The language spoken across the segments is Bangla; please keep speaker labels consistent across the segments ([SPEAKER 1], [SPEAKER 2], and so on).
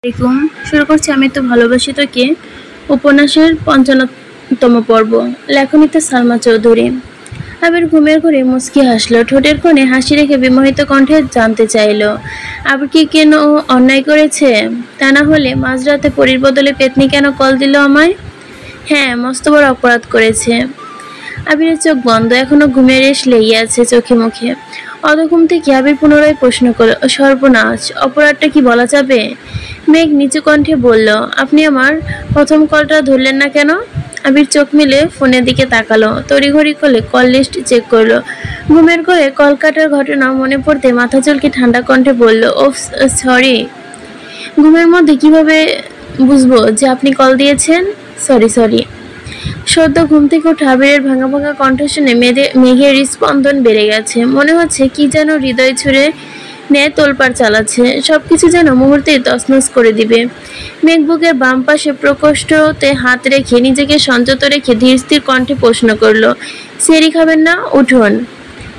[SPEAKER 1] আলাইকুম। শুরু করছি আমি তো ভালোবাসি তোকে উপন্যাসের ৫৫তম পর্ব। লেখনীতে সালমা চৌধুরী। আবির ঘুমের ঘরে মুচকি হাসল, ঠোঁটের কোণে হাসি রেখে বিমোহিত কণ্ঠে জানতে চাইল আবির কি কেন অন্যায় করেছে? তা না হলে মাঝরাতে পরীর বদলে পেতনি কেন কল দিল আমায়? হ্যাঁ, মস্ত বড় অপরাধ করেছে। আবিরের চোখ বন্ধ, এখনো ঘুমের রেশ লেগে আছে চোখে মুখে। অধঘুম থেকে আবির পুনরায় প্রশ্ন করল, সর্বনাশ, অপরাধটা কি বলা যাবে? মেঘ নিচু কণ্ঠে বলল, আপনি আমার প্রথম কলটা ধরলেন না কেন? আবির চোখ মিলে ফোনের দিকে তাকালো, তড়িঘড়ি করে কল লিস্ট চেক করলো। ঘুমের ঘরে কল কাটার ঘটনা মনে পড়তে মাথা চুলকে ঠান্ডা কণ্ঠে বলল, ওফ সরি। ঘুমের মধ্যে কিভাবে বুঝবো যে আপনি কল দিয়েছেন? সরি। সদ্য ঘুম থেকে উঠে আবিরের ভাঙা ভাঙা কণ্ঠ শুনে মেঘের স্পন্দন বেড়ে গেছে। মনে হচ্ছে কি যেন হৃদয় ছুঁড়ে নিয়ে তোলপাড় চালাচ্ছে, সবকিছু যেন মুহূর্তেই তছনছ করে দিবে। মেঘ বুকের বাম পাশে প্রকোষ্ঠতে হাত রেখে নিজেকে সংযত রেখে ধীর স্থির কণ্ঠে প্রশ্ন করলো, সেরি খাবেন না? উঠুন।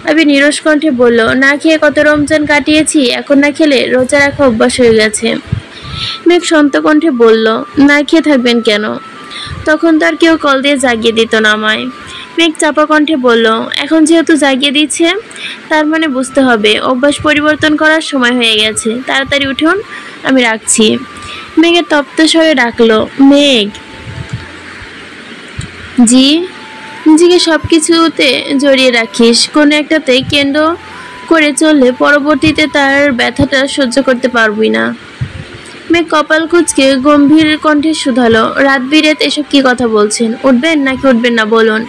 [SPEAKER 1] আবির নিরস কণ্ঠে বলল, না খেয়ে কত রমজান কাটিয়েছি, এখন না খেলে রোজা রাখা অভ্যাস হয়ে গেছে। মেঘ শান্ত কণ্ঠে বলল, না খেয়ে থাকবেন কেন? তখন তার কেউ কল দিয়ে জাগিয়ে দিত না আমায়। মেঘ চাপা কণ্ঠে বলল, এখন যেহেতু জাগিয়ে দিচ্ছে, তার মানে বুঝতে হবে অভ্যাস পরিবর্তন করার সময় হয়ে গেছে। তাড়াতাড়ি উঠুন, আমি রাখছি। মেঘের তপ্ত স্বরে ডাকলো, মেঘ। জি। নিজেকে সবকিছুতে জড়িয়ে রাখিস, কোনো একটাতে কেন্দ্র করে চললে পরবর্তীতে তার ব্যথাটা সহ্য করতে পারবি না। মেঘ কপাল কুঁচকে গম্ভীর কণ্ঠে শুধালো, রাত বিরেত এসব কি কথা বলছেন? উঠবেন নাকি উঠবেন না বলুন।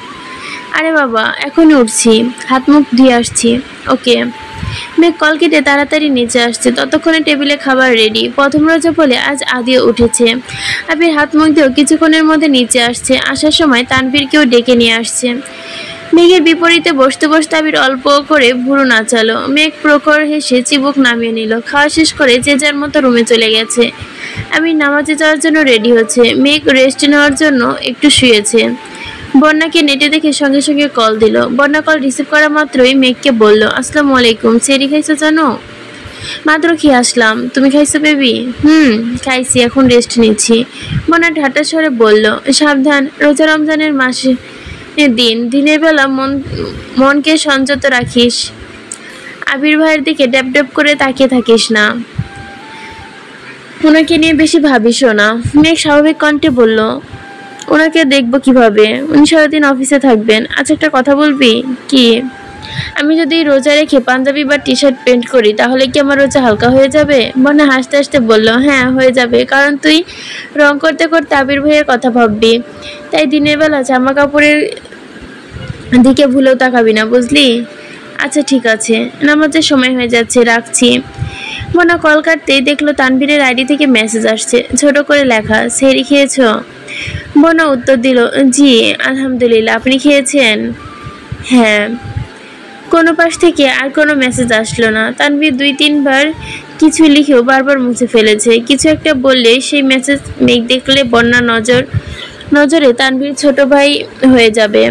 [SPEAKER 1] আরে বাবা, এখনই উঠছি, হাত মুখ ধুয়ে আসছি। ওকে। মেঘ কল কেটে তাড়াতাড়ি নিচে আসছে, ততক্ষণে টেবিলে খাবার রেডি। প্রথম রোজা বলে আজ আদিও উঠেছে। আবির হাত মুখ দিয়েও কিছুক্ষণের মধ্যে নিচে আসছে। আসার সময় তানভীরকেও ডেকে নিয়ে আসছে। মেঘের বিপরীতে বসতে বসতে আবির অল্প করে ভুরু নাচালো। মেঘ প্রখর হেসে চিবুক নামিয়ে নিল। খাওয়া শেষ করে যে যার মতো রুমে চলে গেছে। আবির নামাজে যাওয়ার জন্য রেডি হচ্ছে। মেঘ রেস্ট নেওয়ার জন্য একটু শুয়েছে। বন্যাকে নেটে দেখে সঙ্গে সঙ্গে কল দিল। বন্যা কল রিসিভ করা মাত্রই মেঘকে বলল, আসসালামু আলাইকুম, সেরি খাইছো জানো? মাত্র খেয়ে আসলাম, তুমি খাইছো বেবি? খাইছি, এখন রেস্ট নিচ্ছি। বন্যা ঠাট্টা স্বরে বলল, সাবধান, রোজা রমজানের মাসে দিনের বেলা মনকে সংযত রাখিস। আবির ভাইয়ের দিকে ড্যাপ ড্যাপ করে তাকিয়ে থাকিস না, ওনাকে নিয়ে বেশি ভাবিসও না। মেঘ স্বাভাবিক কণ্ঠে বলল, ওনাকে দেখবো কিভাবে? উনি সারাদিন অফিসে থাকবেন। আচ্ছা, একটা কথা বলবি? কি? আমি যদি রোজা রেখে পাঞ্জাবি বা টি শার্ট প্যান্ট করি, তাহলে কি আমার রোজা হালকা হয়ে যাবে? বন্যা হাসতে হাসতে বলল, হ্যাঁ হয়ে যাবে, কারণ তুই রং করতে করতে আবির ভাইয়ের কথা ভাববি। তাই দিনের বেলা জামা কাপড়ের দিকে ভুলেও তাকাবি না, বুঝলি? আচ্ছা ঠিক আছে, নামাজের সময় হয়ে যাচ্ছে, রাখছি। বন্যা কল কাটতেই দেখলো তানভীরের আইডি থেকে মেসেজ আসছে, ছোট করে লেখা, সেহরি খেয়েছো? বন্যা উত্তর দিল, জি আলহামদুলিল্লাহ, আপনি খেয়েছেন? হ্যাঁ। কোনো পাশ থেকে আর কোনো মেসেজ আসলো না। তানভীর ২-৩ বার কিছু লিখেও বারবার মুছে ফেলেছে। কিছু একটা বললে সেই মেসেজ মেঘ দেখলে বন্যা নজরে তানভীর ছোট ভাই হয়ে যাবে।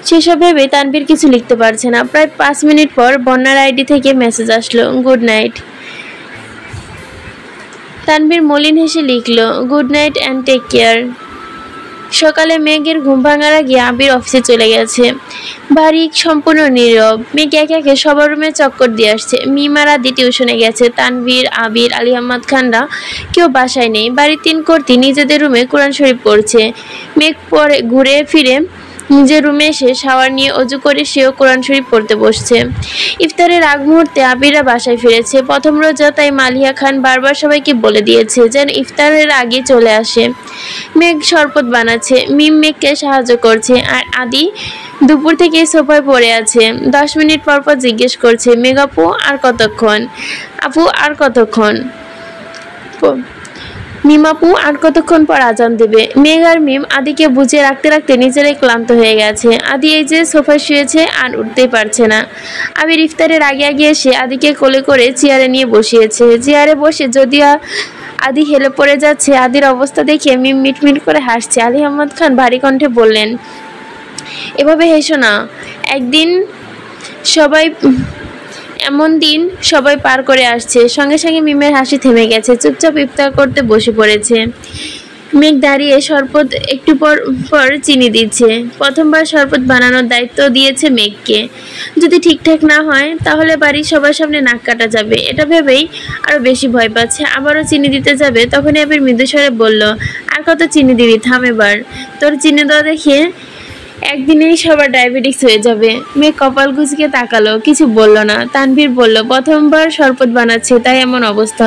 [SPEAKER 1] সেসব ভেবে তানভীর কিছু লিখতে পারছে না। প্রায় ৫ মিনিট পর বন্যার আইডি থেকে মেসেজ আসলো, গুড নাইট। তানভীর মলিন হেসে লিখল, good night and take care. সকালে মেঘের ঘুম ভাঙার আগে আবির অফিসে চলে গেছে। বাড়ি সম্পূর্ণ নীরব। মেঘ একে একে সবার রুমে চক্কর দিয়ে আসছে। মিমার আদি টিউশনে গেছে। তানভীর, আবির, আলী আহমদ খানরা কেউ বাসায় নেই। বাড়ির ৩ কর্তি নিজেদের রুমে কোরআন শরীফ পড়ছে। মেঘ পরে ঘুরে ফিরে নিজের রুমে এসে শাওয়ার নিয়ে অজু করে সেও কোরআন শরীফ পড়তে বসছে। ইফতারের আগ মুহূর্তে আবিরা বাসায় ফিরেছে। প্রথম রোজা, তাই মালিয়া খান বারবার সবাইকে বলে দিয়েছে যেন ইফতারের আগে চলে আসে। মেঘ শরবত বানাচ্ছে, মিম মেঘকে সাহায্য করছে, আর আদি দুপুর থেকে সোফায় পড়ে আছে। 10 মিনিট পর পর জিজ্ঞেস করছে, মেঘ আপু আর কতক্ষণ? আপু আর কতক্ষণ? মিম আপু আর কতক্ষণ পর আজান দেবে? মেঘ আর মিম আদিকে বুঝিয়ে রাখতে রাখতে নিজেরাই ক্লান্ত হয়ে গেছে। আদি এই যে সোফায় শুয়েছে, আর উঠতেই পারছে না। আবির ইফতারের আগে আগে এসে আদিকে কোলে করে চেয়ারে নিয়ে বসিয়েছে। চেয়ারে বসে যদিও আদি হেলে পড়ে যাচ্ছে, আদির অবস্থা দেখে মিম মিটমিট করে হাসছে। আলী আহমদ খান ভারী কণ্ঠে বললেন, এভাবে হেসো না, একদিন সবাই এমন দিন সবাই পার করে আসছে। সঙ্গে সঙ্গে মিমের হাসি থেমে গেছে, চুপচাপ ইফতার করতে বসে পড়েছে। মেঘ দাঁড়িয়ে শরবত একটু পর পর চিনি দিচ্ছে। প্রথমবার শরবত বানানোর দায়িত্ব দিয়েছে মেঘকে। যদি ঠিকঠাক না হয় তাহলে বাড়ির সবার সামনে নাক কাটা যাবে, এটা ভেবেই আরো বেশি ভয় পাচ্ছে। আবারও চিনি দিতে যাবে, তখনই আবির মৃদুস্বরে বলল, আর কত চিনি দিবি, থাম এবার। তোর চিনি দেওয়া দেখে একদিনেই সবার ডায়াবেটিস হয়ে যাবে। মেয়ে কপাল কুঁচকে তাকালো, কিছু বলল না। তানভীর বলল, প্রথমবার শরবত বানাচ্ছে তাই এমন অবস্থা,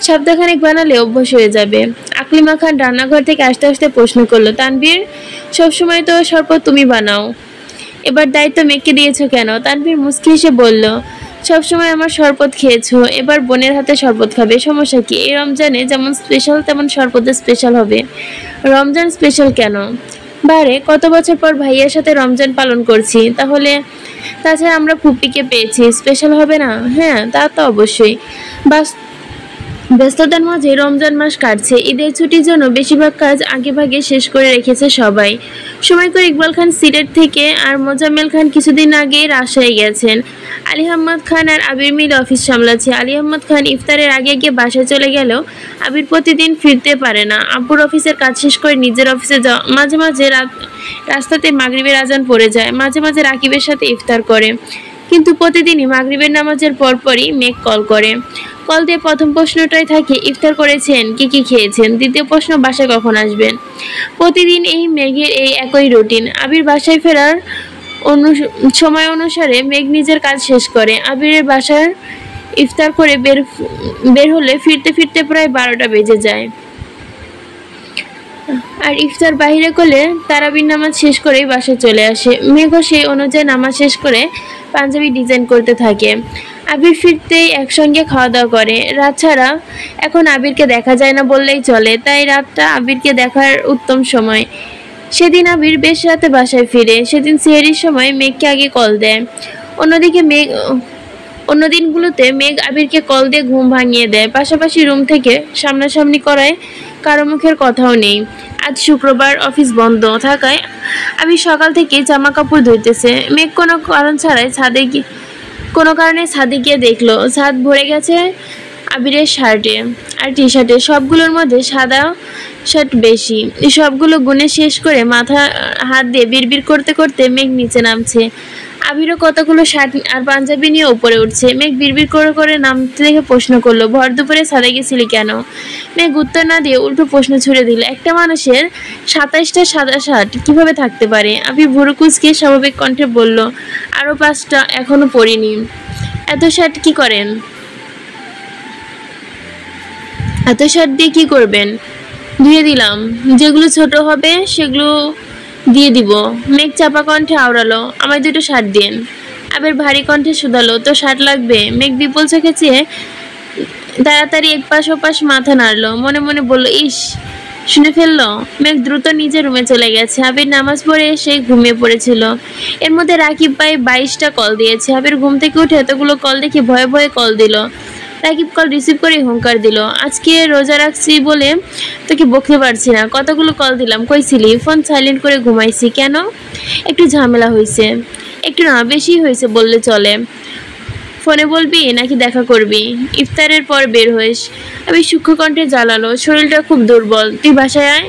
[SPEAKER 1] সপ্তাহখানেক বানালে অভ্যাস হয়ে যাবে। আকলিমা খান রান্নাঘর থেকে আসতে আসতে প্রশ্ন করলো, তানভীর, সবসময় তো শরবত তুমি বানাও, এবার দায়িত্ব মেয়েকে দিয়েছো কেন? তানভীর মুচকি হেসে বলল, সবসময় আমার শরবত খেয়েছো, এবার বোনের হাতে শরবত খাবে, সমস্যা কি? এই রমজানে যেমন স্পেশাল তেমন শরবতে স্পেশাল হবে। রমজান স্পেশাল কেন? বারে কত বছর পর ভাইয়ার সাথে রমজান পালন করছি, তাহলে তাছাড়া আমরা ফুপিকে পেয়েছি, স্পেশাল হবে না? হ্যাঁ, তা তো অবশ্যই। বাস, ব্যস্ততার মাঝে রমজান মাস কাটছে। ঈদের ছুটির জন্য বেশিরভাগ কাজ আগেভাগে শেষ করে রেখেছে সবাই। সময় করে ইকবাল খান সিলেট থেকে আর মোজাম্মেল খান কিছুদিন আগে রাজশাহী গেছেন। আলী আহমদ খান আর আবির মিল অফিস সামলাচ্ছে। আলী আহমদ খান ইফতারের আগে গিয়ে বাসায় চলে গেলেও আবির প্রতিদিন ফিরতে পারে না। আব্বুর অফিসের কাজ শেষ করে নিজের অফিসে যাওয়া, মাঝে মাঝে রাস্তাতে মাগরিবের আজান পড়ে যায়, মাঝে মাঝে রাকিবের সাথে ইফতার করে। কিন্তু প্রতিদিনই মাগরিবের নামাজের পরপরই মেঘ কল করে। কল দিয়ে প্রথম প্রশ্নটাই থাকে, ইফতার করেছেন, কি কি খেয়েছেন? দ্বিতীয় প্রশ্ন, বাসায় কখন আসবেন? প্রতিদিন এই মেঘের এই একই রুটিন। আবির বাসায় ফেরার সময় অনুসারে মেঘ নিজের কাজ শেষ করে আবিরের বাসার ইফতার করে বের হলে ফিরতে ফিরতে প্রায় 12টা বেজে যায়। আর ইফতার বাহিরে করলে তারাবির নামাজ শেষ করেই বাসায় চলে আসে। মেঘও সেই অনুযায়ী নামাজ শেষ করে পাঞ্জাবি ডিজাইন করতে থাকে। আবির ফিরতেই একসঙ্গে খাওয়া দাওয়া করে। রাত ছাড়া এখন আবিরকে দেখা যায় না বললেই চলে, তাই রাতটা আবিরকে দেখার উত্তম সময়। সেদিন আবির বেশ রাতে বাসায় ফিরে। সেদিন সেহরির সময় মেঘকে আগে কল দেয়। অন্য দিনগুলোতে মেঘ আবিরকে কল দিয়ে ঘুম ভাঙিয়ে দেয়, পাশাপাশি রুম থেকে সামনাসামনি করায় কারো মুখের কথাও নেই। আজ শুক্রবার, অফিস বন্ধ থাকায় আবির সকাল থেকে জামা কাপড় ধুইতেছে। মেঘ কোনো কারণ ছাড়াই কোনো কারণে ছাদে গিয়ে দেখলো ছাদ ভরে গেছে আবিরের শার্টে আর টি শার্টে। সবগুলোর মধ্যে সাদা শার্ট বেশি। সবগুলো গুনে শেষ করে মাথা হাত দিয়ে বিড়বিড় করতে করতে মেঘ নিচে নামছে। আবিরও কতগুলো শার্ট আর পাঞ্জাবি নিয়ে উপরে উঠছে। মেঘ বিড়বিড় করে করে নামতে দেখে প্রশ্ন করলো, ভর দুপুরে ছাদে গেছিলি কেন? মেঘ উত্তর না দিয়ে উল্টো প্রশ্ন ছুড়ে দিল, একটা মানুষের 27টা সাদা শার্ট কিভাবে থাকতে পারে? আবির ভুরু কুঁচকে স্বাভাবিক কণ্ঠে বলল, আরো 5টা এখনো পরিনি। এত শার্ট কি করেন? এত শার্ট দিয়ে কি করবেন? ধুয়ে দিলাম, যেগুলো ছোট হবে সেগুলো দিয়ে দিব। মেঘ চাপা কণ্ঠে আওড়ালো, আমায় 2টো শার্ট দিন। আবির ভারী কণ্ঠে শুধালো, তো শার্ট লাগবে? মেঘ বিপুল চোখে চেয়ে তাড়াতাড়ি একপাশ ওপাশ মাথা নাড়লো, মনে মনে বলল, ইস, শুনে ফেললো। মেঘ দ্রুত নিজের রুমে চলে গেছে। আবির নামাজ পড়ে এসে ঘুমিয়ে পড়েছিল। এর মধ্যে রাকিব ভাই 22টা কল দিয়েছে। আবির ঘুম থেকে উঠে এতগুলো কল দেখে ভয়ে ভয়ে কল দিল। রাকিব কল রিসিভ করে হুঙ্কার দিল, আজকে রোজা রাখছি বলে তোকে বকতে পারছি না, কতগুলো কল দিলাম, কইছিলি? ফোন সাইলেন্ট করে ঘুমাইছি। কেন? একটু ঝামেলা হয়েছে। একটু না, বেশি হয়েছে বললে চলে। ফোনে বলবি নাকি দেখা করবি? ইফতারের পর বের হইস। আমি সূক্ষ্ম কণ্ঠে জ্বালালো, শরীরটা খুব দুর্বল, তুই বাসায় আয়,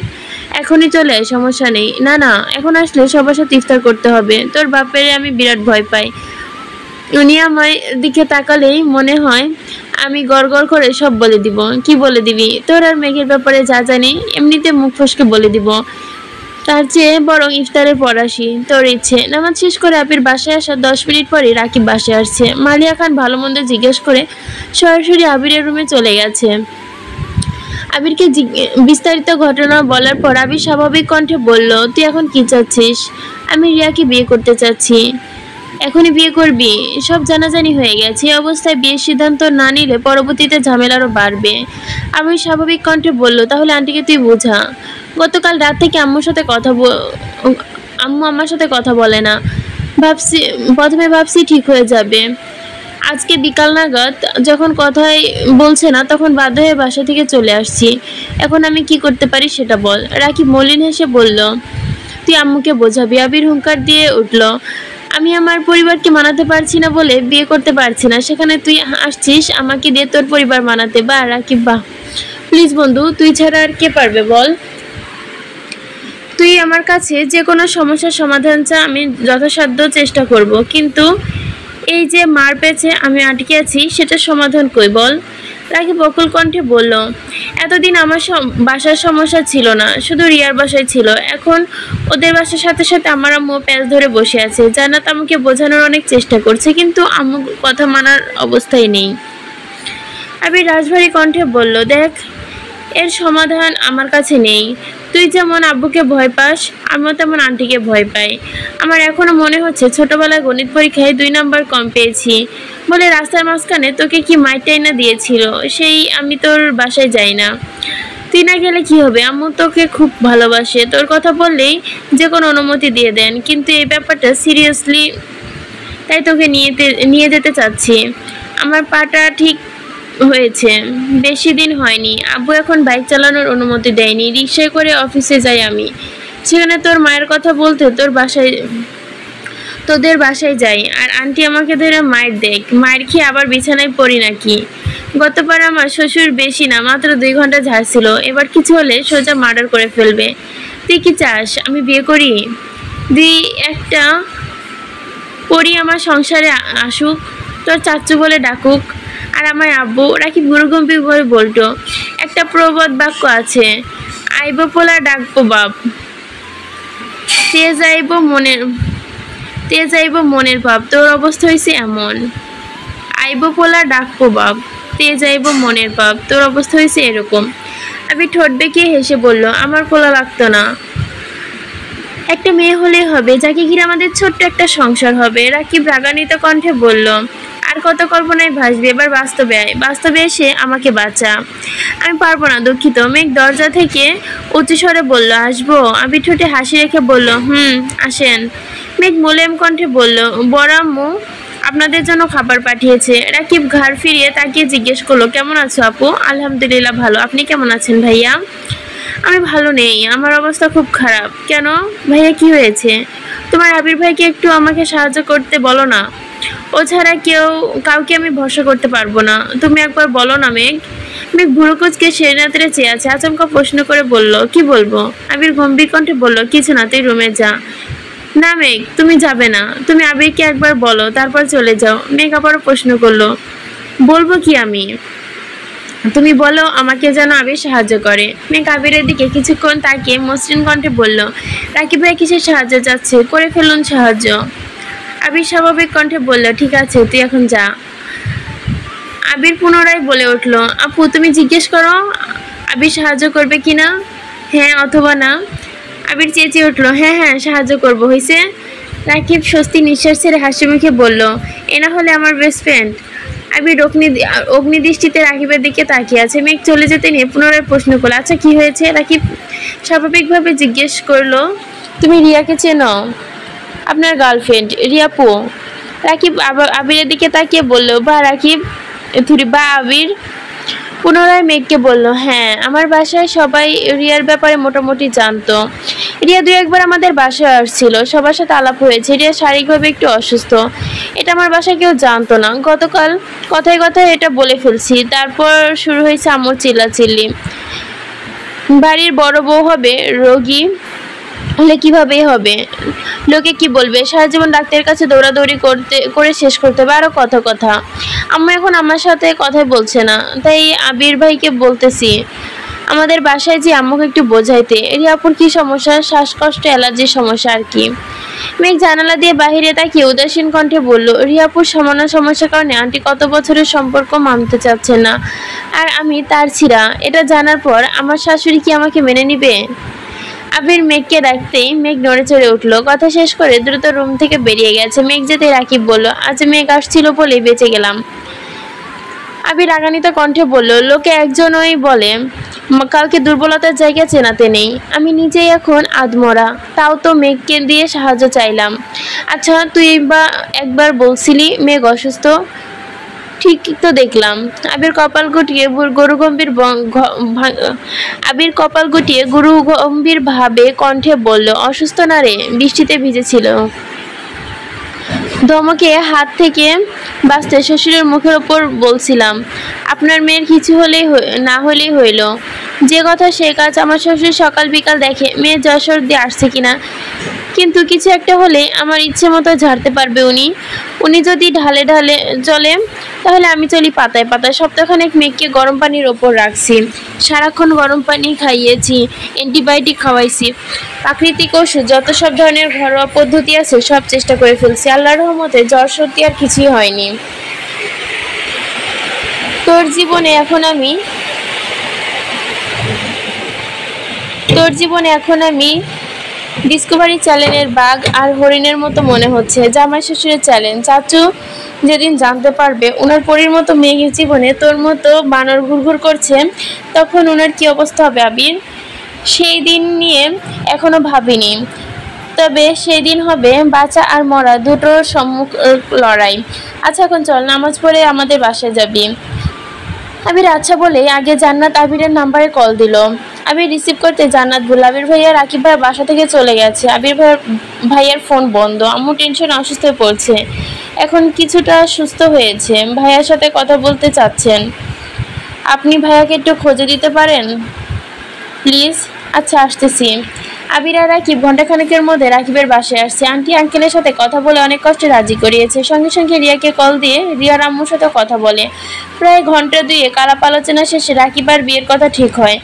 [SPEAKER 1] এখনই চলে আয়, সমস্যা নেই। না না, এখন আসলে সবার সাথে ইফতার করতে হবে। তোর বাপেরে আমি বিরাট ভয় পাই, উনি আমার দিকে তাকালেই মনে হয় আমি গড়গড় করে সব বলে দিব। কি বলে দিবি? তোর আর মেঘের ব্যাপারে যা জানি এমনিতে মুখ ফসকে বলে দিব, তার চেয়ে বরং ইফতারের পর আসি, তোর ইচ্ছে। নামাজ শেষ করে আবির বাসায় আসার 10 মিনিট পরে রাকিব বাসায় আসছে। মালিয়া খান ভালো মন্দ জিজ্ঞেস করে সরাসরি আবিরের রুমে চলে গেছে। আবিরকে বিস্তারিত ঘটনা বলার পর আবির স্বাভাবিক কণ্ঠে বলল, তুই এখন কি চাচ্ছিস? আমি রিয়াকে বিয়ে করতে চাচ্ছি। এখনই বিয়ে করবি? সব জানাজানি হয়ে গেছে, এই অবস্থায় বিয়ের সিদ্ধান্ত না নিলে পরবর্তীতে ঝামেলা আরো বাড়বে। আবির স্বাভাবিক কণ্ঠে বলল, তাহলে আন্টিকে তুই বোঝা। গতকাল রাত থেকে আম্মু আমার সাথে কথা বলে না। প্রথমে ভাবছি ঠিক হয়ে যাবে, আজকে বিকাল নাগাদ যখন কথাই বলছে না তখন বাধ্য হয়ে বাসা থেকে চলে আসছি। এখন আমি কি করতে পারি সেটা বল। রাকিব মলিন হেসে বলল, তুই আম্মুকে বোঝাবি। আবির হুঙ্কার দিয়ে উঠল, আমি আমার পরিবারকে মানাতে পারছি না বলে বিয়ে করতে পারছি না, সেখানে তুই আসছিস আমাকে দিয়ে তোর পরিবার মানাতে। বা রাকিব বাহ, প্লিজ বন্ধু, তুই ছাড়া আর কে পারবে বল। তুই আমার কাছে যে কোনো সমস্যার সমাধান চা, আমি যথাসাধ্য চেষ্টা করব, কিন্তু এই যে মার পেছে আমি আটকে আছি সেটা সমাধান কই বল। রাকিব বকুল কণ্ঠে বলল, এতদিন আমার বাসার সমস্যা ছিল না, শুধু রিয়ার বাসায় ছিল। এখন ওদের বাসার সাথে সাথে আমার আম্মু প্যাঁচ ধরে বসে আছে। জান্নাত আমাকে বোঝানোর অনেক চেষ্টা করছে, কিন্তু আম্মু কথা মানার অবস্থায় নেই। আবির রাজভারী কণ্ঠে বলল, দেখ, এর সমাধান আমার কাছে নেই। তুই যেমন আব্বুকে ভয় পাস, আমিও তেমন আন্টিকে ভয় পাই। আমার এখনো মনে হচ্ছে ছোটবেলায় গণিত পরীক্ষায় 2 নাম্বার কম পেয়েছি বলে রাস্তার মাঝখানে তোকে কি মাইটাই না দিয়েছিল, সেই আমি তোর বাসায় যাই না। তুই না গেলে কি হবে, আম্মু তোকে খুব ভালোবাসে, তোর কথা বললেই যে কোনো অনুমতি দিয়ে দেন, কিন্তু এই ব্যাপারটা সিরিয়াসলি, তাই তোকে নিয়ে যেতে চাচ্ছি। আমার পাটা ঠিক হয়েছে, বেশি দিন হয়নি। আব্বু এখন বাইক চালানোর অনুমতি দেয়নি, রিক্সায় করে অফিসে যাই আমি। সেখানে তোর মায়ের কথা বলতে তোদের বাসায় যাই, আর আন্টি আমাকে ধরে মায়ের দেখ, মায়ের খেয়ে আবার বিছানায় পড়ি নাকি। গতবার আমার শ্বশুর বেশি না, মাত্র 2 ঘন্টা ঝাড়ছিল, এবার কিছু হলে সোজা মার্ডার করে ফেলবে। তুই কি চাস আমি বিয়ে করি, একটা পরি আমার সংসারে আসুক, তোর চাচ্চু বলে ডাকুক, আর আমার আব্বু? রাকিব গুরুগম্ভীর ভাবে বলতো, একটা প্রবাদ বাক্য আছে, আইব পোলা ডাকবো বাপ, তে যাইব মনের ভাব। তোর অবস্থা হয়েছে এমন, আইব পোলা ডাকবো বাপ, তে যাইব মনের ভাব, তোর অবস্থা হয়েছে এরকম। আমি ঠোঁট বেঁকিয়ে হেসে বলল, আমার পোলা লাগতো না, একটা মেয়ে হলেই হবে, যাকে ঘিরে আমাদের ছোট্ট একটা সংসার হবে। রাকিব রাগান্বিত কণ্ঠে বলল, আর কত কল্পনায় ভাসবে, এবার বাস্তবে এসে আমাকে বাঁচা। আমি পারবো না, দুঃখিত। মেঘ দরজা থেকে উঁচু স্বরে বলল, আসবো? আমি ঠোঁটে হাসি রেখে বলল, আসেন। মেঘ মোলায়েম কণ্ঠে বলল, বড় আম্মু আপনাদের জন্য খাবার পাঠিয়েছে। রাকিব ঘাড় ফিরিয়ে তাকিয়ে জিজ্ঞেস করলো, কেমন আছো আপু? আলহামদুলিল্লাহ ভালো, আপনি কেমন আছেন ভাইয়া? আমি ভালো নেই, আমার অবস্থা খুব খারাপ। কেন ভাইয়া, কি হয়েছে? তোমার আবির ভাইকে একটু আমাকে সাহায্য করতে বলো না, ও ছাড়া কাউকে আমি ভরসা করতে পারবো না। তুমি একবার বলো না মেঘ। মেঘ ভুরু কুঁচকে শেরনাথের চেয়ে আছে, আচমকা প্রশ্ন করে বলল, কি বলবো? আবির গম্ভীর কণ্ঠে বলল, কিছু না, তুই রুমে যা। না মেঘ, তুমি যাবে না, তুমি আবিরকে একবার বলো, তারপর চলে যাও। মেঘ আবারও প্রশ্ন করলো, বলবো কি আমি? তুমি বলো আমাকে যেন আবির সাহায্য করে। মেঘ আবিরের দিকে কিছুক্ষণ তাকিয়ে মসৃণ কণ্ঠে বলল, রাকিব ভাই কিসের সাহায্য চাচ্ছে, করে ফেলুন সাহায্য। আবির স্বাভাবিক কণ্ঠে বলল, ঠিক আছে, তুই এখন যা। আবির পুনরায় বলে উঠল, আপু তুমি জিজ্ঞেস করো আবির সাহায্য করবে কিনা, হ্যাঁ অথবা না। আবির চেঁচিয়ে উঠল, হ্যাঁ হ্যাঁ সাহায্য করবো, হয়েছে? রাকিব স্বস্তি নিঃশ্বাস ছেড়ে হাসি মুখে বলল, এ না হলে আমার বেস্ট ফ্রেন্ড। আবির অগ্নিদৃষ্টিতে রাকিবের দিকে তাকিয়ে আছে। মেঘ চলে যেতে নিয়ে পুনরায় প্রশ্ন করলো, আচ্ছা কি হয়েছে? রাকিব স্বাভাবিকভাবে জিজ্ঞেস করলো, তুমি রিয়াকে চেনো? আপনার গার্লফ্রেন্ড রিয়াপু। রাকিব আবিরের দিকে তাকিয়ে বলল, বা রাকিব বা আবির। পুনরায় মেঘকে বলল, হ্যাঁ, আমার বাসায় সবাই রিয়ার ব্যাপারে মোটামুটি জানতো। রিয়া 2-1 বার আমাদের বাসায় আসছিল, সবার সাথে আলাপ হয়েছে। রিয়া শারীরিকভাবে একটু অসুস্থ, এটা আমার বাসায় কেউ জানতো না। গতকাল কথায় কথায় এটা বলে ফেলছি, তারপর শুরু হয়েছে আম্মুর চিল্লাচিল্লি। বাড়ির বড় বউ হবে, রোগী হলে কিভাবে হবে, লোকে কি বলবে, সারা জীবন ডাক্তারের কাছে দৌড়াদৌড়ি করে শেষ করতে হবে, আরো কথা। আম্মু এখন আমার সাথে কথাই বলছে না, তাই আবির ভাইকে বলতেছি আমাদের বাসায় যে আম্মুকে একটু বোঝাইতে। রিয়াপুর কি সমস্যা? শ্বাসকষ্ট, অ্যালার্জির সমস্যা আর কি। মেঘ জানালা দিয়ে বাহিরে তাকিয়ে উদাসীন কণ্ঠে বলল, রিয়াপুর সামান্য সমস্যার কারণে আন্টি কত বছরের সম্পর্ক মানতে চাচ্ছে না, আর আমি তার ছিঁড়া। এটা জানার পর আমার শাশুড়ি কি আমাকে মেনে নিবে? আবির মেঘকে ডাকতেই মেঘ নড়ে চড়ে উঠলো। কথা শেষ করে দ্রুত রুম থেকে বেরিয়ে গেছে। মেঘ যেতে রাকিব বলল, আজ মেঘ আসছিল বলেই বেঁচে গেলাম। আবির রাগান্বিত কণ্ঠে বলল, লোকে একজনই বলে কাউকে দুর্বলতার জায়গা চেনাতে নেই, আমি নিজেই এখন আধমরা, তাও তো মেঘকে দিয়ে সাহায্য চাইলাম। আচ্ছা তুই একবার বলছিলি মেঘ অসুস্থ, ঠিক তো দেখলাম। আবির কপাল গুটিয়ে গুরুগম্ভীর ভাবে কণ্ঠে বলল, অসুস্থ না রে, বৃষ্টিতে ভিজেছিল। ধমকে হাত থেকে বাঁচতে শ্বশুরের মুখের ওপর বলছিলাম, আপনার মেয়ের কিছু হলেই না হলেই হইল। যে কথা সে কাজ। আমার শ্বশুর সকাল বিকাল দেখে মেয়ে জ্বর সর্দি আসছে কিনা, কিন্তু কিছু একটা হলে আমার ইচ্ছে মতো ঝাড়তে পারবে উনি। উনি যদি ঢালে ঢালে চলে তাহলে আমি চলি পাতায় পাতায়। সপ্তাহখানেক মেয়েকে গরম পানির ওপর রাখছি, সারাক্ষণ গরম পানি খাইয়েছি, অ্যান্টিবায়োটিক খাওয়াইছি, প্রাকৃতিক ওষুধ যত সব ধরনের ঘরোয়া পদ্ধতি আছে সব চেষ্টা করে ফেলছি। আল্লাহর রহমতে জ্বর সর্দি আর কিছুই হয়নি। তোর জীবনে এখন আমি ডিসকভারি চ্যানেলের বাঘ আর হরিণের মতো মনে হচ্ছে। জামাই শ্বশুরের চ্যালেঞ্জ। চাচু যেদিন জানতে পারবে উনার পরীর মতো মেয়ের জীবনে তোর মতো বানর ঘুরঘুর করছে, তখন উনার কি অবস্থা হবে আবির? সেই দিন নিয়ে এখনো ভাবিনি, তবে সেই দিন হবে বাঁচা আর মরা দুটোর সম্মুখ লড়াই। আচ্ছা এখন চল, নামাজ পড়ে আমাদের বাসায় যাবি। আবির আচ্ছা বলে আগে জান্নাত আবিরের নাম্বারে কল দিল। আবির রিসিভ করতে জান্নাত বলল, আবির ভাইয়া রাকিব ভাইয়ের বাসা থেকে চলে গেছে। আবির ভাইয়ার ফোন বন্ধ। আম্মু টেনশন অসুস্থ হয়ে পড়ছে, এখন কিছুটা সুস্থ হয়েছে, ভাইয়ার সাথে কথা বলতে চাচ্ছেন। আপনি ভাইয়াকে একটু খোঁজে দিতে পারেন প্লিজ? আচ্ছা আসতেছি। আবির আর রাকিব ঘন্টাখানেকের মধ্যে রাকিবের বাসায় আসছে। আন্টি আঙ্কেলের সাথে কথা বলে অনেক কষ্টে রাজি করিয়েছে। সঙ্গে সঙ্গে রিয়াকে কল দিয়ে রিয়ার আম্মুর সাথে কথা বলে। প্রায় ঘন্টা দুয়েক আলাপ আলোচনা শেষে রাকিব আর বিয়ের কথা ঠিক হয়।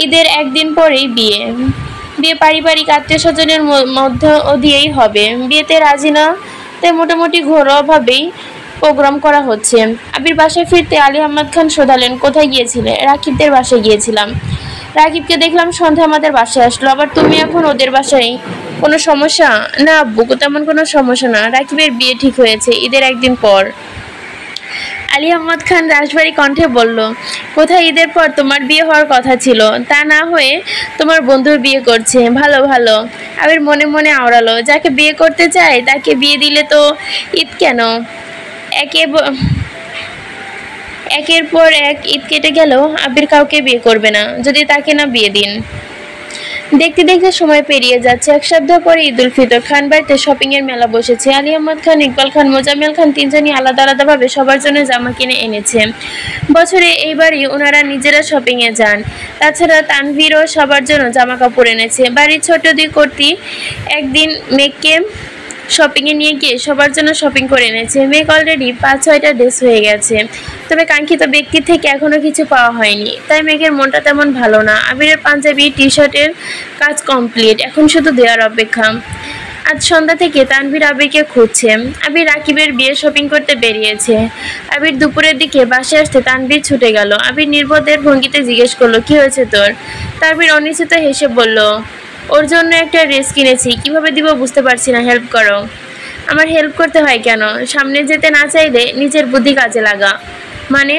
[SPEAKER 1] ঈদের একদিন পরেই বিয়ে পারিবারিক আত্মীয় স্বজনের মধ্যে দিয়েই হবে। বিয়েতে রাজি না, তাই মোটামুটি ঘরোয়াভাবেই প্রোগ্রাম করা হচ্ছে। আবির বাসায় ফিরতে আলী আহমদ খান শোধালেন, কোথায় গিয়েছিলে? রাকিবদের বাসায় গিয়েছিলাম। রাকিবকে দেখলাম সন্ধ্যা আমাদের বাসায় আসলো, আবার তুমি এখন ওদের বাসায়? কোনো সমস্যা? না আব্বু, তেমন কোনো সমস্যা না। রাকিবের বিয়ে ঠিক হয়েছে ঈদের একদিন পর। আলী আহমদ খান রাশভারী কণ্ঠে বলল, কোথায় ঈদের পর? তোমার বিয়ে হওয়ার কথা ছিল, তা না হয়ে তোমার বন্ধুর বিয়ে করছে। ভালো ভালো। আবির মনে মনে আওড়ালো, যাকে বিয়ে করতে চায় তাকে বিয়ে দিলে তো ঈদ কেন? একের পর এক ঈদ কেটে গেল, আবির কাউকে বিয়ে করবে না যদি তাকে না বিয়ে দিন। দেখতে দেখতে সময় পেরিয়ে যাচ্ছে। এক সপ্তাহ পরে ঈদ উল ফিতর। খান বাড়িতে শপিং এর মেলা বসেছে। আলী আহমদ খান, ইকবাল খান, মোজাম্মেল খান তিনজনই আলাদা আলাদাভাবে সবার জন্য জামা কিনে এনেছে। বছরে এইবারই ওনারা নিজেরা শপিং এ যান। তাছাড়া তানভীরও সবার জন্য জামা কাপড় এনেছে। বাড়ির ছোট দুই কর্তি একদিন মেঘকে শপিং এ নিয়ে গিয়ে সবার জন্য শপিং করে এনেছে। মেঘ অলরেডি 5-6টা ড্রেস হয়ে গেছে, তবে কাঙ্ক্ষিত ব্যক্তির থেকে এখনো কিছু পাওয়া হয়নি, তাই মেঘের মনটা তেমন ভালো না। আবিরের পাঞ্জাবি টি শার্টের কাজ কমপ্লিট, এখন শুধু দেওয়ার অপেক্ষা। আজ সন্ধ্যা থেকে তানভীর আবিরকে খুঁজছে। আবির রাকিবের বিয়ে শপিং করতে বেরিয়েছে। আবির দুপুরের দিকে বাসে আসতে তানভীর ছুটে গেল। আবির নির্বোধের ভঙ্গিতে জিজ্ঞেস করলো, কি হয়েছে তোর? তানভীর অনিশ্চিত হেসে বলল, ওর জন্য একটা ড্রেস কিনেছি, কিভাবে দিব বুঝতে পারছি না, হেল্প করো। আমার হেল্প করতে হয় কেন? সামনে যেতে না চাইলে নিজের বুদ্ধি কাজে লাগা। মানে?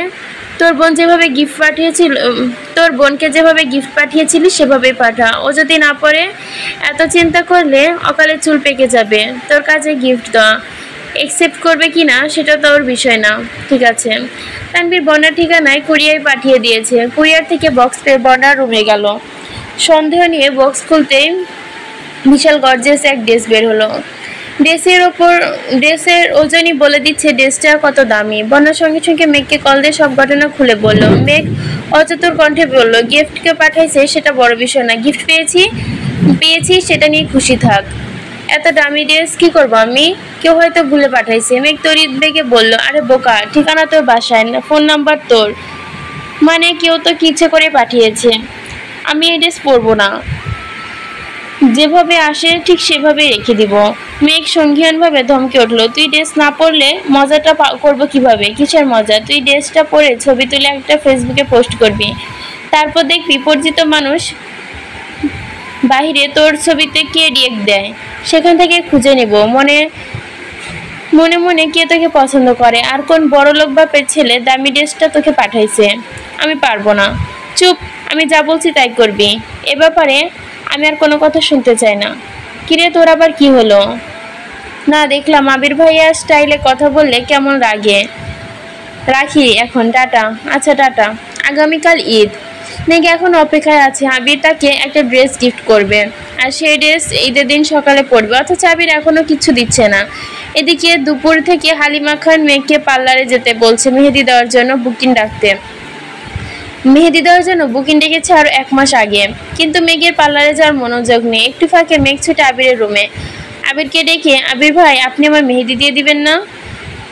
[SPEAKER 1] তোর বোনকে যেভাবে গিফট পাঠিয়েছিলি সেভাবেই পাঠা। ও যদি না পড়ে, এত চিন্তা করলে অকালে চুল পেকে যাবে। তোর কাছে গিফট দেওয়া, একসেপ্ট করবে কি না সেটা তোর বিষয় না। ঠিক আছে। তানভীর বন্যার ঠিকানায় কুরিয়ার পাঠিয়ে দিয়েছে। কুরিয়ার থেকে বক্স পেয়ে বন্যার রুমে গেল। সন্দেহ নিয়ে বক্স খুলতেই বিশাল গর্জিয়াস এক ড্রেস বের হলো। ড্রেসের ওজনই বলে দিচ্ছে ড্রেসটা কত দামি। বন্যার সঙ্গে সঙ্গে মেঘকে কল দিয়ে সব ঘটনা খুলে বলল। মেঘ অচতুর কণ্ঠে বলল, গিফটকে পাঠাইছে সেটা বড় বিষয় না, গিফট পেয়েছি সেটা নিয়ে খুশি থাক। এত দামি ড্রেস কি করবো আমি? কেউ হয়তো ভুলে পাঠাইছে। মেঘ তড়িৎ বেগে বলল, আরে বোকা, ঠিকানা তোর বাসায়, ফোন নাম্বার তোর, মানে কেউ তো কি ইচ্ছে করে পাঠিয়েছে। আমি এই ড্রেস পরবো না, যেভাবে আসে ঠিক সেভাবে রেখে দিব। মেঘ সঙ্গীয়ানভাবে ধমকে উঠলো, তুই ড্রেস না পরলে মজাটা করবো কিভাবে? কিসের মজা? তুই ড্রেসটা পরে ছবি তুলে একটা ফেসবুকে পোস্ট করবি, তারপর দেখবি পরিচিত মানুষ বাহিরে তোর ছবিতে কে রিয়েক্ট দেয়, সেখান থেকে খুঁজে নেব মনে মনে কে তোকে পছন্দ করে, আর কোন বড়লোক বাপের ছেলে দামি ড্রেসটা তোকে পাঠাইছে। আমি পারবো না। চুপ, আমি যা বলছি তাই করবি। এ ব্যাপারে আমি আর কোনো কথা শুনতে চাই না। কিরে, তোর আবার কি হলো? না, দেখলাম আবির ভাইয়া স্টাইলে কথা বললে কেমন রাগে। রাখি এখন, টাটা। আচ্ছা টাটা। আগামীকাল ঈদ। মেঘ এখন অপেক্ষায় আছে। আবির তাকে একটা ড্রেস গিফট করবে, আর সেই ড্রেস ঈদের দিন সকালে পরবে, অথচ আবির এখনো কিছু দিচ্ছে না। এদিকে দুপুর থেকে হালিমা খান মেঘকে পার্লারে যেতে বলছে মেহেদি দেওয়ার জন্য বুকিং ডাকতে। মেহেদি দেওয়ার জন্য বুকিং ডেকেছে আরো 1 মাস আগে, কিন্তু মেঘের পার্লারে যাওয়ার মনোযোগ নেই। একটু ফাঁকে মেঘ ছুটে আবিরের রুমে। আবিরকে ডেকে, আবির ভাই আপনি আমার মেহেদি দিয়ে দিবেন না?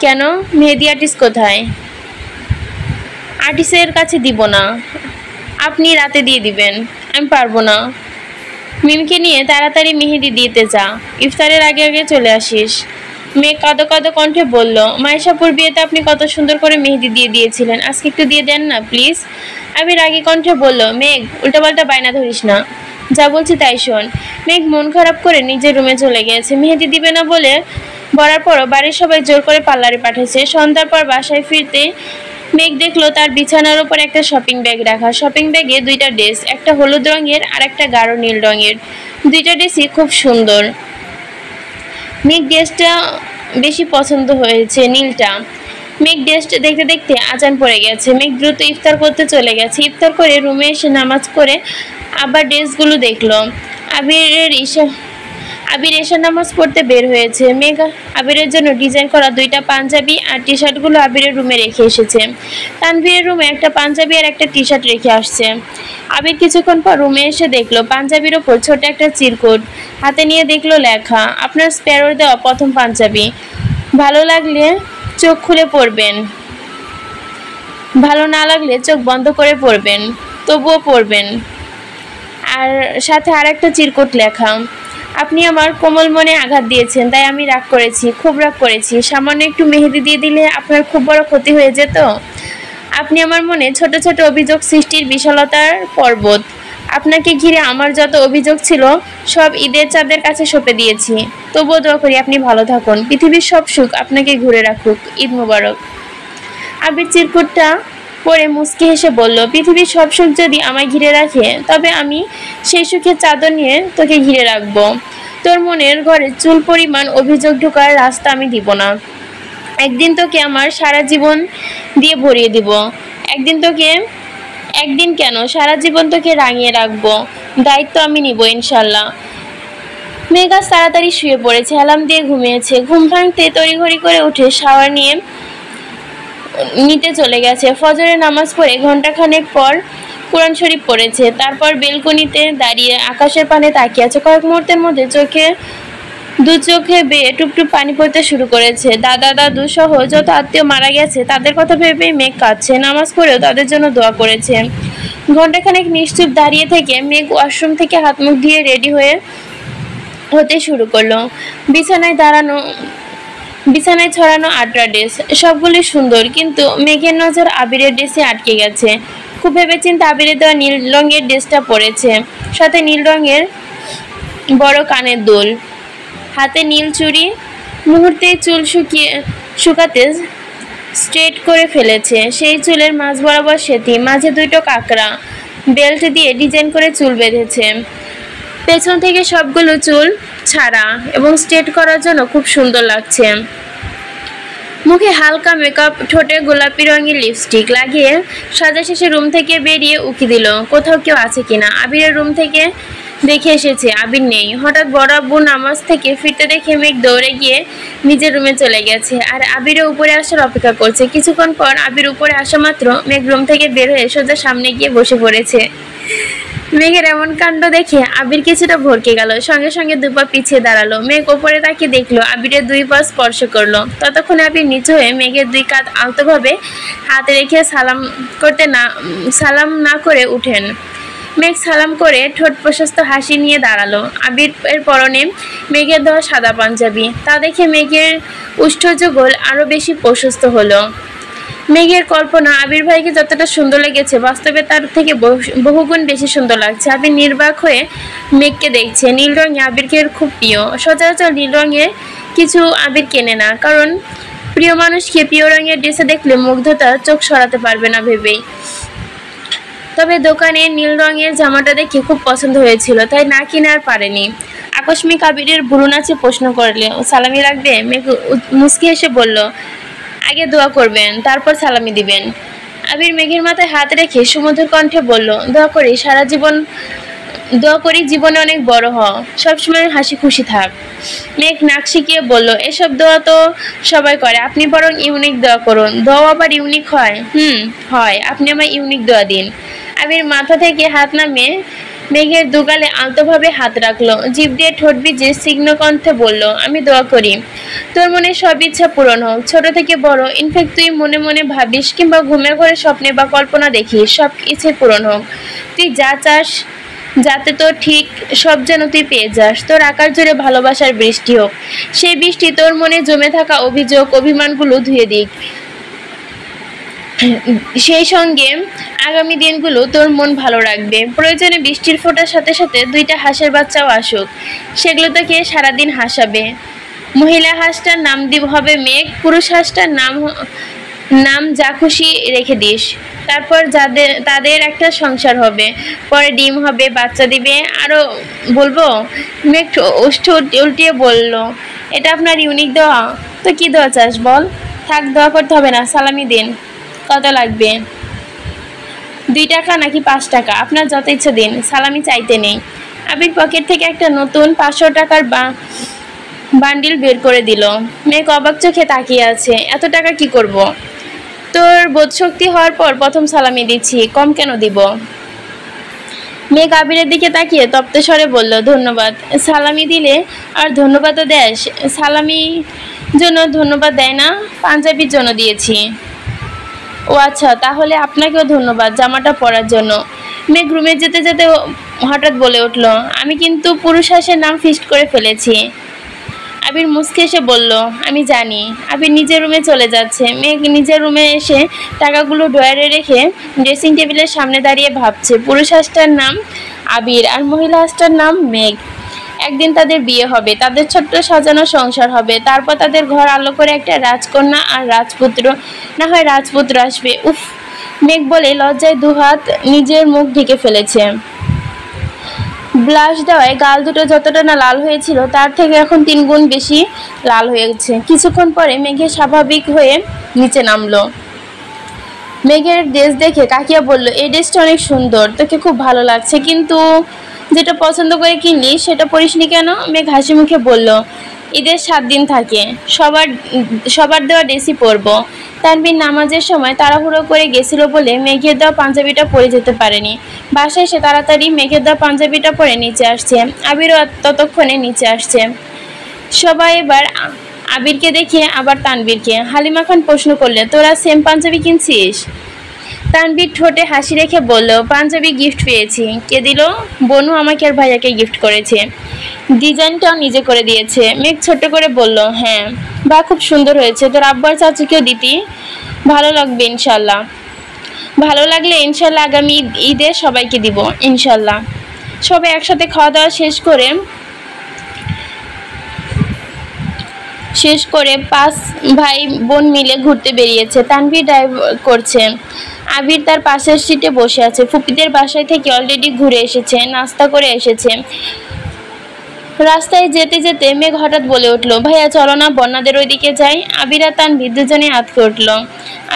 [SPEAKER 1] কেন, মেহেদি আর্টিস্ট কোথায়? আর্টিস্টের কাছে দিব না, আপনি রাতে দিয়ে দিবেন। আমি পারবো না। মিমকে নিয়ে তাড়াতাড়ি মেহেদি দিতে যা, ইফতারের আগে আগে চলে আসিস। মেঘ কাঁদো কাঁদো কণ্ঠে বলল, মাইশাপুর বিয়েতে আপনি কত সুন্দর করে মেহেদি দিয়ে দিয়েছিলেন, আজকে একটু দিয়ে দেন না প্লিজ। আবির রাগী কণ্ঠে বলল, মেঘ উল্টাপাল্টা বায়না ধরিস না, যা বলছি তাই শোন। মেঘ মন খারাপ করে নিজের রুমে চলে গেছে। মেহেদি দিবে না বলার পরও বাড়ির সবাই জোর করে পার্লারে পাঠাচ্ছে। সন্ধ্যার পর বাসায় ফিরতে মেঘ দেখলো তার বিছানার উপর একটা শপিং ব্যাগ রাখা। শপিং ব্যাগে 2টা ড্রেস, একটা হলুদ রঙের আর একটা গাঢ় নীল রঙের। 2টা ড্রেসই খুব সুন্দর। মেঘ ড্রেসটা বেশি পছন্দ হয়েছে, নীলটা। মেঘ ড্রেসটা দেখতে দেখতে আজান পড়ে গেছে। মেঘ দ্রুত ইফতার করতে চলে গেছে। ইফতার করে রুমে এসে নামাজ পড়ে আবার ড্রেসগুলো দেখলো। আবির এশার নামাজ পড়তে বের হয়েছে। মেঘ আবিরের জন্য ডিজাইন করা 2টা পাঞ্জাবি আর টি শার্টগুলো আবিরের রুমে রেখে এসেছে। তানভীরের রুমে একটা পাঞ্জাবি আর একটা টি শার্ট রেখে আসছে। আবির কিছুক্ষণ পর রুমে এসে দেখলো পাঞ্জাবির ওপর ছোট একটা চিরকুট। হাতে নিয়ে দেখলো লেখা, আপনার স্প্যারোর দেওয়া প্রথম পাঞ্জাবি, ভালো লাগলে চোখ খুলে পড়বেন, ভালো না লাগলে চোখ বন্ধ করে পড়বেন, তবুও পড়বেন। আর সাথে আর একটা চিরকুট লেখা, আপনি আমার কোমল মনে আঘাত দিয়েছেন, তাই আমি রাগ করেছি, খুব রাগ করেছি। সামান্য একটু মেহেদি দিয়ে দিলে আপনার খুব বড় ক্ষতি হয়ে যেত। আপনি আমার মনে ছোট ছোট অভিযোগ সৃষ্টির বিশালতার পর্বত। আপনাকে ঘিরে আমার যত অভিযোগ ছিল সব ঈদের চাঁদের কাছে সঁপে দিয়েছি। তবুও দোয়া করি আপনি ভালো থাকুন, পৃথিবীর সব সুখ আপনাকে ঘুরে রাখুক, ঈদ মোবারক। আবির চিরকুটটা পরে মুচকি হেসে বলল, পৃথিবীর সব সুখ যদি আমায় ঘিরে রাখে, তবে আমি সেই সুখের চাদর নিয়ে তোকে ঘিরে রাখবো। তোর মনের ঘরে চুল পরিমাণ অভিযোগ ঢোকার রাস্তা আমি দিব না। একদিন তোকে আমার সারা জীবন দিয়ে ভরিয়ে দিব। একদিন কেন, সারা জীবন তোকে রাঙিয়ে রাখবো। দায়িত্ব আমি নিব ইনশাল্লাহ। মেঘ আজ তাড়াতাড়ি শুয়ে পড়েছে, অ্যালার্ম দিয়ে ঘুমিয়েছে। ঘুম ভাঙতে তড়িঘড়ি করে উঠে শাওয়ার নিতে চলে গেছে। ফজরের নামাজ পড়ে ঘন্টাখানেক পর কোরআন শরীফ পড়েছে। তারপর বেলকনিতে দাঁড়িয়ে আকাশের পানে তাকিয়ে আছে। কয়েক মুহূর্তের মধ্যে দু চোখে বেয়ে টুপটুপ পানি পড়তে শুরু করেছে। দাদা দাদু সহ যত আত্মীয় মারা গেছে তাদের কথা ভেবেই মেঘ কাঁদছে। নামাজ পড়েও তাদের জন্য দোয়া করেছে। ঘন্টাখানেক নিশ্চুপ দাঁড়িয়ে থেকে মেঘ ওয়াশরুম থেকে হাত মুখ ধুয়ে রেডি হতে শুরু করলো। বিছানায় ছড়ানো 8টা ড্রেস, সবগুলি সুন্দর, কিন্তু মেঘের নজর আবিরের ড্রেসে আটকে গেছে। খুব ভেবেচিন্তে আবিরের দেওয়া নীল রঙের ড্রেসটা পরেছে, সাথে নীল রঙের বড় কানের দুল, হাতে নীল চুড়ি। মুহূর্তেই চুল শুকাতে স্ট্রেট করে ফেলেছে। সেই চুলের মাঝ বরাবর সেতি, মাঝে 2টো কাঁকড়া বেল্ট দিয়ে ডিজাইন করে চুল বেঁধেছে। পেছন থেকে সবগুলো চুল ছাড়া এবং স্ট্রেট করার জন্য খুব সুন্দর লাগছে। মুখে হালকা মেকআপ, ঠোঁটে গোলাপি রঙের লিপস্টিক লাগিয়ে সাজা শেষে রুম থেকে বেরিয়ে উকি দিল কোথাও কেউ আছে কিনা। আবিরের রুম থেকে দেখে এসেছে আবির নেই। হঠাৎ বড় আব্বু নামাজ থেকে ফিরতে দেখে মেঘ দৌড়ে গিয়ে নিজের রুমে চলে গেছে আর আবিরের উপরে আসার অপেক্ষা করছে। কিছুক্ষণ পর আবির উপরে আসা মাত্র মেঘ রুম থেকে বের হয়ে সোজা সামনে গিয়ে বসে পড়েছে। মেঘের এমন কাণ্ড দেখে আবির কিছুটা ভরকে গেল, সঙ্গে সঙ্গে 2 পা পিছিয়ে দাঁড়ালো। মেঘ ওপরে তাকিয়ে দেখলো আবিরের 2 পা স্পর্শ করলো। ততক্ষণে আবির নিচু হয়ে মেঘের 2 কাঁধ আলতোভাবে হাতে রেখে সালাম না করে উঠেন। মেঘ সালাম করে ঠোঁট প্রশস্ত হাসি নিয়ে দাঁড়ালো। আবির এর পরনে মেঘের দেওয়া সাদা পাঞ্জাবি, তা দেখে মেঘের উষ্ঠযুগল আরো বেশি প্রশস্ত হলো। মেঘের কল্পনা আবির ভাইকে যতটা সুন্দর লেগেছে, বাস্তবে তার থেকে বহুগুণ বেশি সুন্দর লাগছে। আবির নির্বাক হয়ে মেঘকে দেখছে। নীল রঙে আবিরকে খুব প্রিয়। সচরাচর নীল রঙে কিছু আবির কেনে না, কারণ প্রিয় মানুষকে প্রিয় রঙের ড্রেসে দেখলে মুগ্ধতা চোখ সরাতে পারবে না ভেবেই। তবে দোকানে নীল রঙের জামাটা দেখে খুব পছন্দ হয়েছিল, তাই না কিনে আর পারেনি। আকস্মিক আবিরের ভুরু নাচে প্রশ্ন করলে, ও সালামি রাখবে? মেঘ মুচকি হেসে বলল, আগে দোয়া করবেন, তারপর সালামি দিবেন। আবির মেঘের মাথায় হাত রেখে সুমধুর কণ্ঠে বলল, দোয়া করি সারা জীবন দোয়া করি জীবনে অনেক বড় হ, সবসময় হাসি খুশি থাক। মেঘ নাক শিখিয়ে বলল, এসব দোয়া তো সবাই করে, আপনি বরং ইউনিক দোয়া করুন। দোয়া আবার ইউনিক হয়? হয়। আপনি আমার ইউনিক দোয়া দিন। আবির মাথা থেকে হাত নামিয়ে মেঘের দুগালে আলতোভাবে হাত রাখলো, জিভ দিয়ে ঠোঁট ভিজে তীক্ষ্ণ কণ্ঠে বলল, আমি দোয়া করি তোর মনে সব ইচ্ছা পূরণ হোক, ছোট থেকে বড়। ইনফ্যাক্ট তুই মনে মনে ভাবিস কিংবা ঘুমের ঘরে স্বপ্নে বা কল্পনা দেখিস, সব ইচ্ছে পূরণ হোক। তুই যা চাস যাতে তোর ঠিক সব যেন তুই পেয়ে যাস। তোর আকাশ জুড়ে ভালোবাসার বৃষ্টি হোক, সেই বৃষ্টি তোর মনে জমে থাকা অভিযোগ অভিমানগুলো ধুয়ে দিক। সেই সঙ্গে আগামী দিনগুলো তোর মন ভালো রাখবে। প্রয়োজনে বৃষ্টির ফোঁটার সাথে সাথে দুইটা হাঁসের বাচ্চাও আসুক, সেগুলো তোকে সারাদিন হাসাবে। মহিলা হাঁসটার নাম হবে মেঘ, পুরুষ হাঁসটার নাম যা খুশি রেখে দিস। তারপর তাদের একটা সংসার হবে, পরে ডিম হবে, বাচ্চা দিবে। আরো বলবো? মেঘ ওষ্ঠ উল্টিয়ে বলল, এটা আপনার ইউনিক দোয়া? তো কি দোয়া চাস বল? থাক, দোয়া করতে হবে না, সালামি দিন। কত লাগবে? 2 টাকা নাকি 5 টাকা? আপনার যত ইচ্ছা দিন, সালামি চাইতে নেই। আবির পকেট থেকে একটা নতুন 500 টাকার বান্ডিল বের করে দিল। মেঘ অবাক চোখে তাকিয়ে আছে। এত টাকা কি করব? তোর বোধশক্তি হওয়ার পর প্রথম সালামি দিচ্ছি, কম কেন দিব? মেঘ আবিরের দিকে তাকিয়ে তপ্ত স্বরে বলল, ধন্যবাদ। সালামি দিলে আর ধন্যবাদও দেশ? সালামি জন্য ধন্যবাদ দেয় না, পাঞ্জাবির জন্য দিয়েছি। ও আচ্ছা, তাহলে আপনাকেও ধন্যবাদ জামাটা পরার জন্য। মেঘ রুমে যেতে যেতে হঠাৎ বলে উঠল, আমি কিন্তু পুরুষ হাঁসের নাম ফিক্সড করে ফেলেছি। আবির মুচকে এসে বলল, আমি জানি। আবির নিজের রুমে চলে যাচ্ছে। মেঘ নিজের রুমে এসে টাকাগুলো ড্রয়ারে রেখে ড্রেসিং টেবিলের সামনে দাঁড়িয়ে ভাবছে, পুরুষ হাঁসটার নাম আবির আর মহিলা হাঁসটার নাম মেঘ। একদিন তাদের বিয়ে হবে, তাদের ছোট্ট সাজানো সংসার হবে, তারপর তাদের ঘর আলো করে একটা রাজকন্যা আর রাজপুত্র, না হয় রাজপুত্র আসবে। উফ! মেঘ বলে লজ্জায় দুহাত নিজের মুখ ঢেকে ফেলেছে। ব্লাশ দেওয়ায় গাল দুটো যতটা না লাল হয়েছিল, তার থেকে এখন 3 গুণ বেশি লাল হয়েছে। কিছুক্ষণ পরে মেঘের স্বাভাবিক হয়ে নিচে নামলো। মেঘের ড্রেস দেখে কাকিয়া বলল, এই ড্রেসটা অনেক সুন্দর, তোকে খুব ভালো লাগছে, কিন্তু যেটা পছন্দ করে কিনলি সেটা পরিসনি কেন? মেঘ হাসি মুখে বলল, ঈদের 7 দিন থাকে, সবার দেওয়া ড্রেসই পরবো। তানভীর নামাজের সময় তাড়াহুড়ো করে গেছিল বলে মেঘের দেওয়া পাঞ্জাবিটা পরে যেতে পারেনি। বাসায় এসে তাড়াতাড়ি মেঘের দেওয়া পাঞ্জাবিটা পরে নিচে আসছে। আবিরও ততক্ষণে নিচে আসছে। সবাই এবার আবিরকে দেখে আবার তানভীরকে। হালিমা খান প্রশ্ন করলে, তোরা সেম পাঞ্জাবি কিনছিস? তানভীর ঠোঁটে হাসি রেখে বলল, পাঞ্জাবি গিফট পেয়েছি। কে দিল? বনু আমাকে আর ভাইয়াকে গিফট করেছে, ডিজাইনটাও নিজে করে দিয়েছে। মেঘ ছোট্ট করে বলল, হ্যাঁ বা খুব সুন্দর হয়েছে, তোর আব্বার চাচুকেও দিতি, ভালো লাগবে ইনশাল্লাহ। ভালো লাগলে ইনশাল্লাহ আগামী ঈদে সবাইকে দিব ইনশাল্লাহ। সবাই একসাথে খাওয়া দাওয়া শেষ করে 5 ভাই বোন মিলে ঘুরতে বেরিয়েছে। তানভীর ড্রাইভ করছে, আবির তার পাশের সিটে বসে আছে। ফুপিদের বাসায় থেকে অলরেডি ঘুরে এসেছে, নাস্তা করে এসেছে। রাস্তায় যেতে যেতে মেঘ হঠাৎ বলে উঠল, ভাইয়া চলো না বন্যাদের ওইদিকে যাই। আবির আর তানভীর দুজনে আঁতকে উঠল।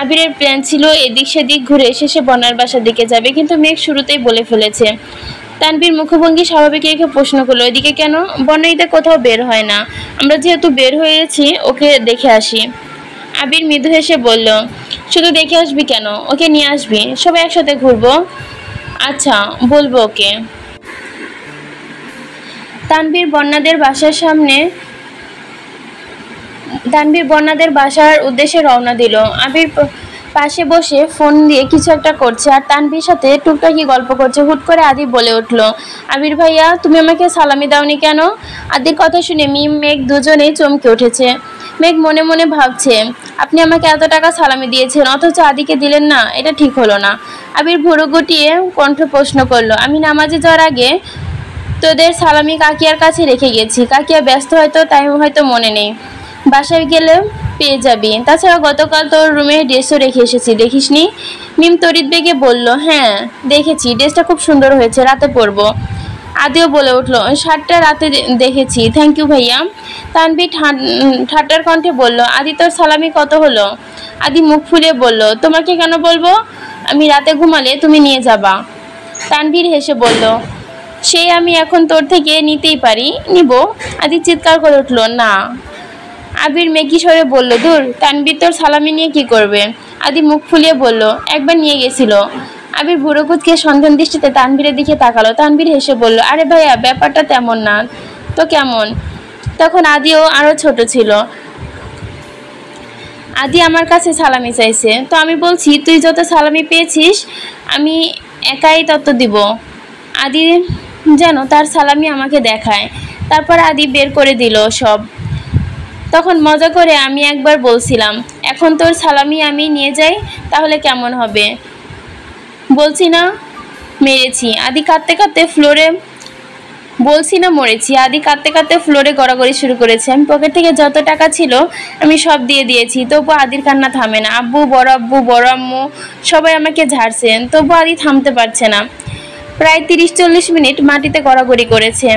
[SPEAKER 1] আবিরের প্ল্যান ছিল এদিক সেদিক ঘুরে শেষে বন্যার বাসার দিকে যাবে, কিন্তু মেঘ শুরুতেই বলে ফেলেছে। তানভীর মুখভঙ্গি স্বাভাবিক রেখে প্রশ্ন করলো, এদিকে কেন? বন্যা ঈদে কোথাও বের হয় না, আমরা যেহেতু বের হয়েছি ওকে দেখে আসি। আবির মৃদু হেসে বলল, শুধু দেখে আসবি কেন, ওকে নিয়ে আসবি, সবাই একসাথে ঘুরবো। আচ্ছা, বলবো ওকে। তানভীর বন্যাদের বাসার উদ্দেশ্যে রওনা দিল। আবির পাশে বসে ফোন দিয়ে কিছু একটা করছে আর তানভীর সাথে টুকটাকি গল্প করছে। হুট করে আদি বলে উঠল, আবির ভাইয়া তুমি আমাকে সালামি দাওনি কেন? আদির কথা শুনে মিম মেঘ দুজনেই চমকে উঠেছে। মেঘ মনে মনে ভাবছে, আপনি আমাকে এত টাকা সালামি দিয়েছেন অথচ আদিকে দিলেন না, এটা ঠিক হলো না। আবির ভুরু গুটিয়ে কণ্ঠ প্রশ্ন করলো, আমি নামাজে যাওয়ার আগে তোদের সালামি কাকিয়ার কাছে রেখে গেছি, কাকিয়া ব্যস্ত হয়তো, তাই হয়তো মনে নেই, বাসায় গেলে পেয়ে যাবি। তাছাড়া গতকাল তোর রুমে ড্রেসও রেখে এসেছি, দেখিসনি? মিম তড়িৎ বেগে বলল, হ্যাঁ দেখেছি, ড্রেসটা খুব সুন্দর হয়েছে, রাতে পরবো। আদিও বলে উঠল, শার্টটা রাতে দেখেছি, থ্যাংক ইউ ভাইয়া। তানভীর ঠাট্টার কণ্ঠে বলল, আদি তোর সালামি কত হলো? আদি মুখ ফুলিয়ে বলল, তোমাকে কেন বলবো, আমি রাতে ঘুমালে তুমি নিয়ে যাবা। তানভীর হেসে বলল, সেই আমি এখন তোর থেকে নিতেই পারি, নিব। আদি চিৎকার করে উঠলো, না। আবির মেকি সরে বলল, দূর, তানবীর তোর সালামি নিয়ে কি করবে? আদি মুখ ফুলিয়ে বলল, একবার নিয়ে গেছিল। আবির বুড়ো কুচকে সন্ধান দৃষ্টিতে তানবীরের দিকে তাকালো। তানবীর হেসে বলল, আরে ভাইয়া, ব্যাপারটা তেমন না তো। কেমন? তখন আদিও আরো ছোট ছিল। আদি আমার কাছে সালামি চাইছে, তো আমি বলছি তুই যত সালামি পেয়েছিস আমি একাই তত দিব। আদি যেন তার সালামি আমাকে দেখায়। তারপর আদি বের করে দিল সব। তখন মজা করে আমি একবার বলছিলাম, এখন তোর সালামি আমি নিয়ে যাই, তাহলে কেমন হবে? বলছি না মেরেছি। আদি কাঁদতে কাঁদতে ফ্লোরে বলছি না মরেছি। আদি কাঁদতে কাঁদতে ফ্লোরে গড়াগড়ি শুরু করেছে। আমি পকেট থেকে যত টাকা ছিল আমি সব দিয়ে দিয়েছি, তবু আদির কান্না থামে না। আব্বু, বড় আম্মু সবাই আমাকে ঝাড়ছেন, তবু আদি থামতে পারছে না। প্রায় 30-40 মিনিট মাটিতে গড়াগড়ি করেছে।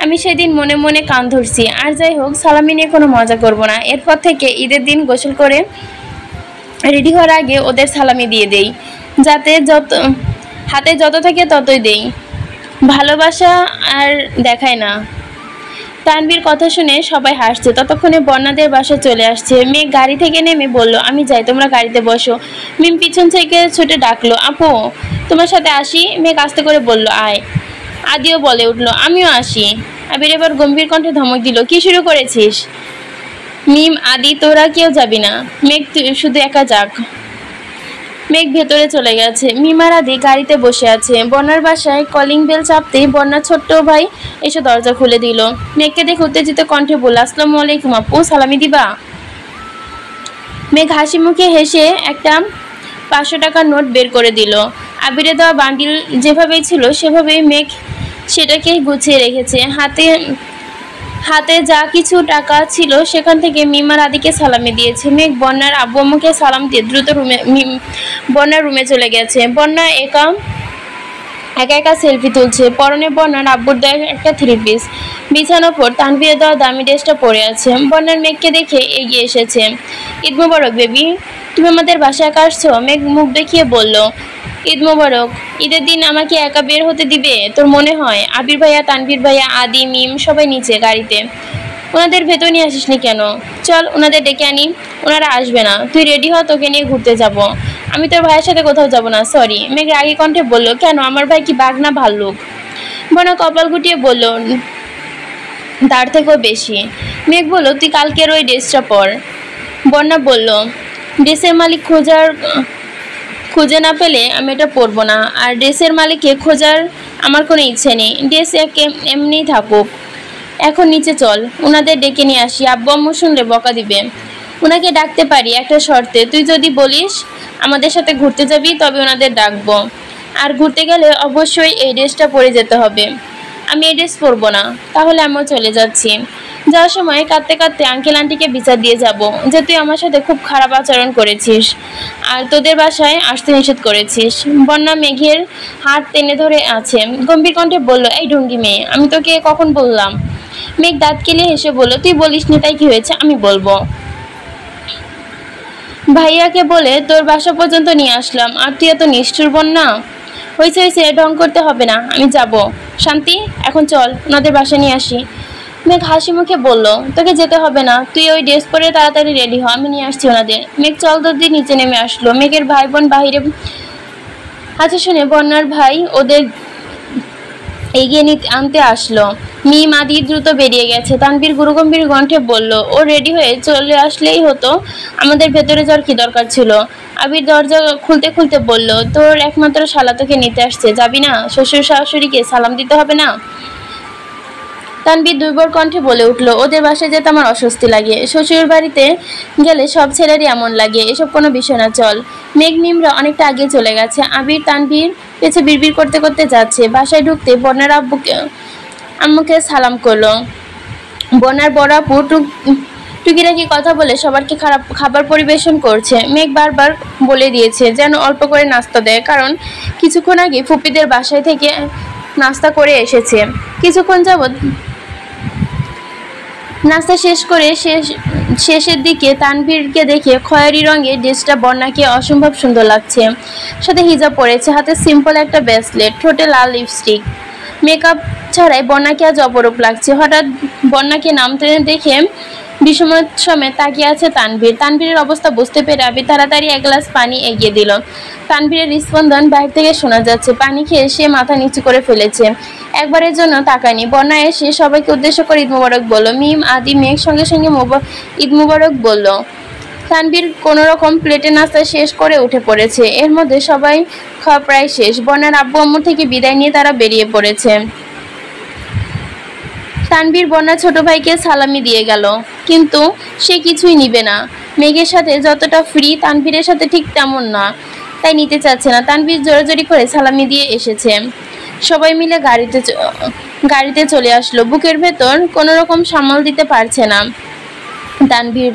[SPEAKER 1] আমি সেদিন মনে মনে কান ধরছি, আর যাই হোক, সালামি নিয়ে কোনো মজা করব না। এরপর থেকে ঈদের দিন গোসল করে রেডি হওয়ার আগে ওদের সালামি দিয়ে দেই, যাতে হাতে যত থাকে ততই দেই। ভালোবাসা আর দেখায় না। তানবীর কথা শুনে সবাই হাসছে। ততক্ষণে বন্যাদের বাসায় চলে আসছে। মেয়ে গাড়ি থেকে নেমে বলল, আমি যাই, তোমরা গাড়িতে বসো। মিম পিছন থেকে ছুটে ডাকলো, আপু তোমার সাথে আসি। মেঘ আস্তে করে বলল, আয়। আদিও বলে উঠল, আমিও আসি। আবির এবার গম্ভীর কণ্ঠে ধমক দিল, কি শুরু করেছিস? মিম, আদি তোরা কেউ যাবি না, মেঘ শুধু একা যাক। মেঘ ভেতরে চলে গেছে। মিমার আদি গাড়িতে বসে আছে। বন্যার বাসায় কলিং বেল চাপতেই বন্যার ছোট্ট ভাই এসে দরজা খুলে দিল। মেঘকে দেখে উত্তেজিত কণ্ঠে বলল, আসসালামু আলাইকুম আপু, সালামি দিবা? মেঘ হাসি মুখে হেসে একটা 500 টাকার নোট বের করে দিল। আবিরে দেওয়া বান্ডিল যেভাবেই ছিল সেভাবেই মেঘ সেটাকে গুছিয়ে রেখেছে। হাতে যা কিছু টাকা ছিল সেখান থেকে মিমার আদিকে সালামি দিয়েছে। মেঘ বন্যার আব্বু আম্মুকে সালাম দিয়ে দ্রুত বন্যার রুমে চলে গেছে। বন্যা একা একা সেলফি তুলছে। পরনে বন্যার আব্বুর দেয় একটা 3 পিস। বিছানার ওপর তানভীরের দেওয়া দামি ড্রেসটা পরে আছে। বন্যার মেঘকে দেখে এগিয়ে এসেছে। ঈদ মোবারক বেবি, তুমি আমাদের বাসায় একা আসছো? মেঘ মুখ দেখিয়ে বলল, ঈদ মোবারক। ঈদের দিন আমাকে একা বের হতে দিবে তোর মনে হয়? আবির ভাইয়া, তানভীর ভাইয়া, আদি, মিম সবাই নিচে গাড়িতে। ওনাদের ভেতর নিয়ে আসিসনি কেন? চল ওনাদের ডেকে আনি। ওনারা আসবে না, তুই রেডি হ, তোকে নিয়ে ঘুরতে যাব। আমি তোর ভাইয়ের সাথে কোথাও যাব না, সরি। মেঘ রাগী কণ্ঠে বলল, কেন, আমার ভাই কি বাঘ না ভাল্লুক? বনা কপাল গুটিয়ে বলল, তার থেকেও বেশি। মেঘ বলল, তুই কালকের ওই ড্রেসটা পর। বন্যা বলল, ড্রেসের মালিক খুঁজে না পেলে আমি এটা পরবো না, আর ড্রেসের মালিককে খোঁজার আমার কোনো ইচ্ছে নেই। ড্রেস এমনিই থাকুক। এখন নিচে চল, ওনাদের ডেকে নিয়ে আসি। আব্বু আম্মু শুনলে বকা দিবে। ওনাকে ডাকতে পারি একটা শর্তে, তুই যদি বলিস আমাদের সাথে ঘুরতে যাবি তবে ওনাদের ডাকবো। আর ঘুরতে গেলে অবশ্যই এই ড্রেসটা পরে যেতে হবে। আমি এই ড্রেস পরবো না। তাহলে আমিও চলে যাচ্ছি। যাওয়ার সময় কাঁদতে কাঁদতে আঙ্কেল আন্টিকে বিচার দিয়ে যাব যে তুই আমার সাথে খুব খারাপ আচরণ করেছিস আর তোদের বাসায় আসতে নিষেধ করেছিস। বন্যা মেঘের হাত টেনে ধরে আছে। গম্ভীর কণ্ঠে বলল, এই ঢঙ্গি মেয়ে, আমি তোকে কখন বললাম? মেঘ দাঁত কেলে হেসে বলল, তুই বলিস নি তাই কি হয়েছে? আমি বলবো। ভাইয়াকে বলে তোর বাসা পর্যন্ত নিয়ে আসলাম, আর তুই এত নিষ্ঠুর? বন্যা হয়েছে, ঢং করতে হবে না, আমি যাব। শান্তি, এখন চল ওনাদের বাসা নিয়ে আসি। মেঘ হাসি মুখে বলল, তোকে যেতে হবে না, তুই ওই ড্রেস পরে তাড়াতাড়ি রেডি হ, আমি নিয়ে আসছি ওনাদের। মেঘ চল দৌড় নিচে নেমে আসলো। মেঘের ভাই বোন বাহিরে আছে শুনে বন্যার ভাই ওদের এগিয়ে আনতে আসলো। মিম আদি দ্রুত বেরিয়ে গেছে। তানভীর গুরুগম্ভীর কণ্ঠে বলল, ও রেডি হয়ে চলে আসলেই হতো, আমাদের ভেতরে যাওয়ার কি দরকার ছিল? আবির দরজা খুলতে খুলতে বলল, তোর একমাত্র শালা তোকে নিতে আসছে, যাবি না? শ্বশুর শাশুড়িকে সালাম দিতে হবে না? তানভীর দুর্বল কণ্ঠে বলে উঠল, ওদের বাসায় যেতে আমার অস্বস্তি লাগে। শ্বশুর বাড়িতে গেলে সব ছেলেরই এমন লাগে, এসব কোনো বিষয় না, চল। মেঘ মিমরা অনেকটা আগে চলে গেছে। আবির তানভীর পেছে বিড়বিড় করতে করতে যাচ্ছে। বাসায় ঢুকতে বন্যার আম্মুকে সালাম করলো। বন্যার বড় আপু টুকিটাকি কথা বলে সবারকে খাবার পরিবেশন করছে। মেঘ বারবার বলে দিয়েছে যেন অল্প করে নাস্তা দেয়, কারণ কিছুক্ষণ আগে ফুপিদের বাসায় থেকে নাস্তা করে এসেছে। কিছুক্ষণ যাবৎ নাস্তা শেষ করে শেষের দিকে তানভীরকে দেখে খয়েরি রঙের ড্রেসটা বন্যাকে অসম্ভব সুন্দর লাগছে। সাথে হিজাব পরেছে, হাতে সিম্পল একটা ব্রেসলেট, ঠোঁটে লাল লিপস্টিক। মেকআপ ছাড়াই বন্যাকে আজ অপরূপ লাগছে। হঠাৎ বন্যাকে নামতে দেখে বিষমের সময় তাকিয়ে আছে তানভীর। তানভীরের অবস্থা বুঝতে পেরে আবির তাড়াতাড়ি এক গ্লাস পানি এগিয়ে দিল। তানভীরের স্পন্দন বাইরে থেকে শোনা যাচ্ছে। পানি খেয়ে সে মাথা নিচু করে ফেলেছে, একবারের জন্য তাকায়নি। বন্যা এসে সবাইকে উদ্দেশ্য করে ঈদ মোবারক বলল। মিম, আদি, মেঘ সঙ্গে সঙ্গে ঈদ মোবারক বলল। তানভীর কোনো রকম প্লেটে নাস্তা শেষ করে উঠে পড়েছে। এর মধ্যে সবাই খাওয়া প্রায় শেষ। বন্যার আব্বু আম্মু থেকে বিদায় নিয়ে তারা বেরিয়ে পড়েছে। তানভীর বন্যা ছোট ভাইকে সালামি দিয়ে গেল, কিন্তু সে কিছুই নিবে না। মেঘের সাথে যতটা ফ্রি, তানভীরের সাথে ঠিক তেমন না, তাই নিতে চাচ্ছে না। তানভীর জোরাজোরি করে সালামি দিয়ে এসেছে। সবাই মিলে গাড়িতে চলে আসলো। বুকের ভেতর কোনো রকম সামাল দিতে পারছে না তানভীর।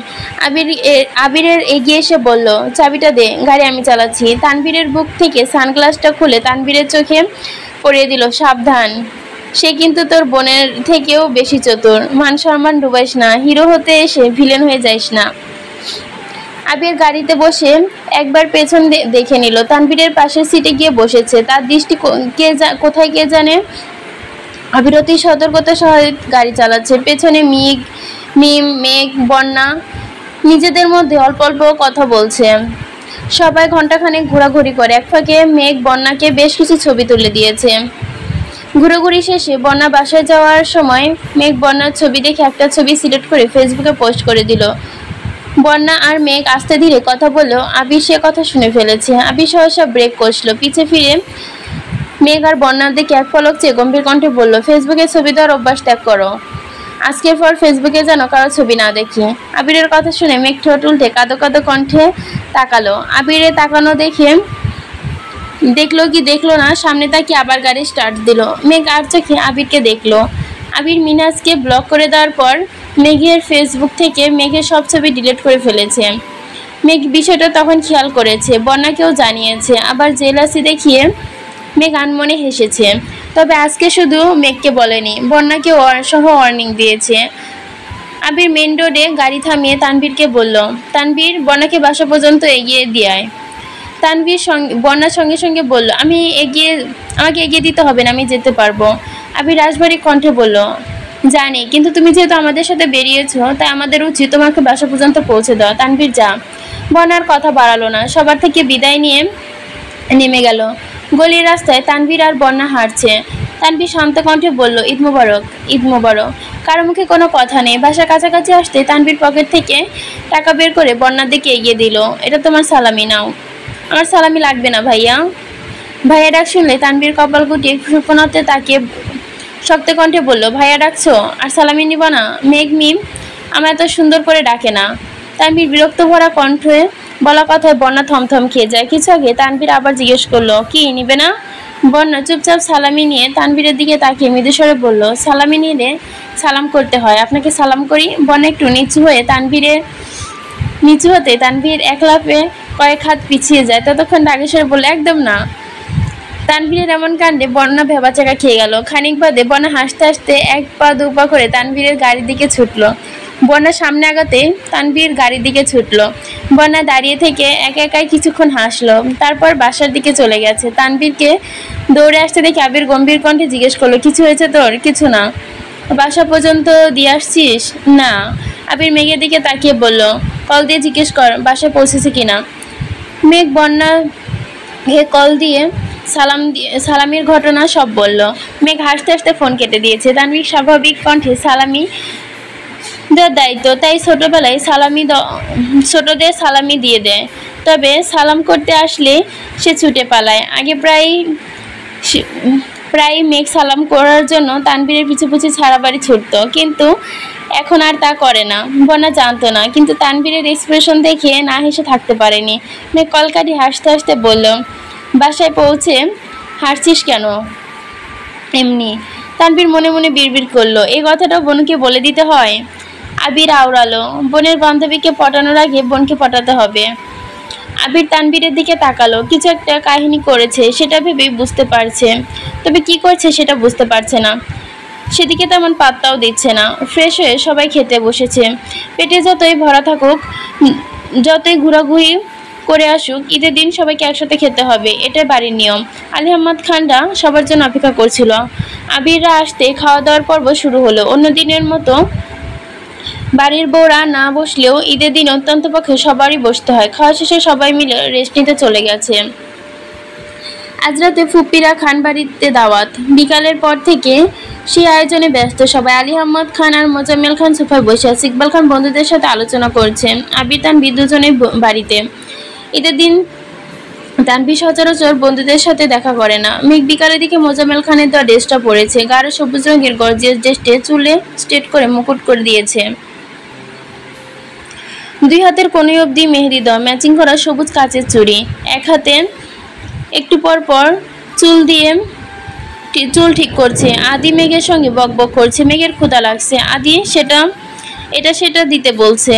[SPEAKER 1] আবিরের এগিয়ে এসে বলল, চাবিটা দে, গাড়ি আমি চালাচ্ছি। তানভীরের বুক থেকে সানগ্লাসটা খুলে তানভীরের চোখে পরিয়ে দিল। সাবধান, সে কিন্তু তোর বোনের থেকেও বেশি চতুর। মান সম্মান ডুবাইস না, হিরো হতে এসে ভিলেন হয়ে যাইস না। আবির গাড়িতে বসে একবার পেছন দেখে নিল। তানভীরের পাশের সিটে গিয়ে বসেছে। তার দৃষ্টি কোথায় কে জানে। আবির অতি সতর্কতার সহিত গাড়ি চালাচ্ছে। পেছনে মিম, মেঘ, বন্যা নিজেদের মধ্যে অল্প অল্প কথা বলছে। সবাই ঘন্টাখানেক ঘোরাঘুরি করে। এক ফাঁকে মেঘ বন্যাকে বেশ কিছু ছবি তুলে দিয়েছে। ঘুরোঘুরি শেষে বন্যা বাসায় যাওয়ার সময় মেঘ বন্যার ছবি দেখে একটা ছবি সিলেক্ট করে ফেসবুকে পোস্ট করে দিল। বন্যা আর মেঘ আস্তে ধীরে কথা বললেও আবির সে কথা শুনে ফেলেছে। আবির সহসা ব্রেক কষলো। পিছে ফিরে মেঘ আর বন্যার দিকে এক পলক চেয়ে গম্ভীর কণ্ঠে বলল, ফেসবুকে ছবি দেওয়ার অভ্যাস ত্যাগ করো। আজকের পর ফেসবুকে যেন কারো ছবি না দেখি। আবিরের কথা শুনে মেঘ ঠোঁট উল্টে কাঁদো কাঁদো কণ্ঠে তাকালো। আবিরে তাকানো দেখে দেখলো কি দেখলো না, সামনে তাকিয়ে আবার গাড়ি স্টার্ট দিল। মেঘ আর চোখে আবিরকে দেখলো। আবির মিনাজকে ব্লক করে দেওয়ার পর মেঘের ফেসবুক থেকে মেঘের সব ছবি ডিলিট করে ফেলেছে। মেঘ বিষয়টা তখন খেয়াল করেছে, বন্যাকেও জানিয়েছে। আবার জেলাসি দেখিয়ে মেঘ আনমনে হেসেছে। তবে আজকে শুধু মেঘকে বলেনি, বন্যাকে সহ ওয়ার্নিং দিয়েছে। আবির মেন রোডে গাড়ি থামিয়ে তানভীরকে বলল, তানভীর, বন্যাকে বাসা পর্যন্ত এগিয়ে দিয়ে। তানভীর বন্যার সঙ্গে সঙ্গে বলল, আমাকে এগিয়ে দিতে হবে না, আমি যেতে পারবো। আবির রাজবাড়ি কণ্ঠে বলল, জানি, কিন্তু তুমি যেহেতু আমাদের সাথে বেরিয়েছো, তাই আমাদের উচিত তোমাকে বাসা পর্যন্ত পৌঁছে দেওয়া। তানভীর যা। বন্যার কথা বাড়ালো না, সবার থেকে বিদায় নিয়ে নেমে গেল। গলির রাস্তায় তানভীর আর বন্যা হাঁটছে। তানভীর শান্ত কণ্ঠে বলল, ঈদ মোবারক। ঈদ মোবারক। কারো মুখে কোনো কথা নেই। বাসার কাছাকাছি আসতে তানভীর পকেট থেকে টাকা বের করে বন্যার দিকে এগিয়ে দিল। এটা তোমার সালামি, নাও। আমার সালামি লাগবে না ভাইয়া। ভাইয়া ডাক শুনলে তানভীর কপাল গুটিয়ে সুপনাতে তাকিয়ে শক্ত কণ্ঠে বলল, ভাইয়া ডাকছো আর সালামি নিব না? মেঘ, মিম আমার এত সুন্দর করে ডাকে না। তানভীর বিরক্ত ভরা কণ্ঠে বলা কথায় বন্যা থমথম খেয়ে যায়। কিছু আগে তানভীর আবার জিজ্ঞেস করলো, কি নিবে না? বন্যা চুপচাপ সালামি নিয়ে তানভীরের দিকে তাকিয়ে মৃদুস্বরে বলল, সালামি নিলে সালাম করতে হয়, আপনাকে সালাম করি। বন্যা একটু নিচু হতে তানভীর এক লাফে কয়েক হাত পিছিয়ে যায়। ততক্ষণ রাগেশ্বরে বলল, একদম না। তানভীরের এমন কাণ্ডে বন্যা ভেবাচাকা খেয়ে গেল। খানিক বাদে বন্যা হাসতে হাসতে এক পা দু পা করে তানভীরের গাড়ির দিকে ছুটলো। বন্যা সামনে আগাতে তানভীর গাড়ির দিকে ছুটলো। বন্যা দাঁড়িয়ে থেকে একা একাই কিছুক্ষণ হাসলো, তারপর বাসার দিকে চলে গেছে। তানভীরকে দৌড়ে আসতে দেখে আবির গম্ভীর কণ্ঠে জিজ্ঞেস করলো, কিছু হয়েছে তোর? কিছু না। বাসা পর্যন্ত দিয়ে আসছিস? না। আবির মেঘের দিকে তাকিয়ে বলল, কল দিয়ে জিজ্ঞেস কর বাসায় পৌঁছেছে কিনা। মেঘ বন্যাকে কল দিয়ে সালামির ঘটনা সব বলল। মেঘ হাসতে হাসতে ফোন কেটে দিয়েছে। তানভীর স্বাভাবিক কণ্ঠে, সালামি দেওয়ার দায়িত্ব, তাই ছোটবেলায় ছোটদের সালামি দিয়ে দেয়। তবে সালাম করতে আসলে সে ছুটে পালায়। আগে প্রায় মেঘ সালাম করার জন্য তানভীরের পিছু পিছু ছাড়া বাড়ি ছুটত, কিন্তু এখন আর তা করে না। বন্যা জানতো না, কিন্তু তানভীরের এক্সপ্রেশন দেখে না হেসে থাকতে পারেনি। মেঘ কলকাঠি হাসতে হাসতে বলল, বাসায় পৌঁছে হাসছিস কেন? এমনি। তানভীর মনে মনে বিড়বিড় করলো, এই কথাটা বোনকে বলে দিতে হয়। আবির আওড়ালো, বোনের বান্ধবীকে পটানোর আগে বোনকে পটাতে হবে। আবির তানভীরের দিকে তাকালো। কিছু একটা কাহিনী করেছে সেটা ভেবেই বুঝতে পারছে, তবে কি করছে সেটা বুঝতে পারছে না। সেদিকে তেমন পাত্তাও দিচ্ছে না। ফ্রেশ হয়ে সবাই খেতে বসেছে। পেটে যতই ভরা থাকুক, যতই ঘোরাঘুরি করে আসুক, ঈদের দিন সবাইকে একসাথে খেতে হবে, এটাই বাড়ির নিয়ম। আলী আহমদ খানরা সবার জন্য অপেক্ষা করছিল। আবিররা আসতে খাওয়া দাওয়ার পর্ব শুরু হলো। অন্য দিনের মতো বাড়ির বউরা না বসলেও ঈদের দিন অত্যন্ত পক্ষে সবারই বসতে হয়। খাওয়া শেষে সবাই মিলে রেস্ট নিতে চলে গেছে। আজ রাতে ফুপ্পিরা খান বাড়িতে দাওয়াত। বিকালের পর থেকে সেই আয়োজনে ব্যস্ত সবাই। আলী আহমদ খান আর মোজাম্মেল খান সোফায় বসে আছে। ইকবাল খান বন্ধুদের সাথে আলোচনা করছে। আবির তানভীর দুজনেই বাড়িতে। ঈদের দিন তানভীর সচরাচর বন্ধুদের সাথে দেখা করে না। মেঘ বিকালের দিকে মোজাম্মেল খানের দেওয়া ড্রেসটা পরেছে। গাঢ় সবুজ রঙের গর্জিয়াস ড্রেসটে চুলে স্ট্রেট করে মুকুট করে দিয়েছে। দুই হাতের কোণে অবধি মেহেদি দেওয়া ম্যাচিং করা সবুজ কাচের চুড়ি। এক হাতে একটু পর পর চুল ঠিক করছে। আদি মেঘের সঙ্গে বকবক করছে। মেঘের ক্ষুধা লাগছে। আদি এটা সেটা দিতে বলছে।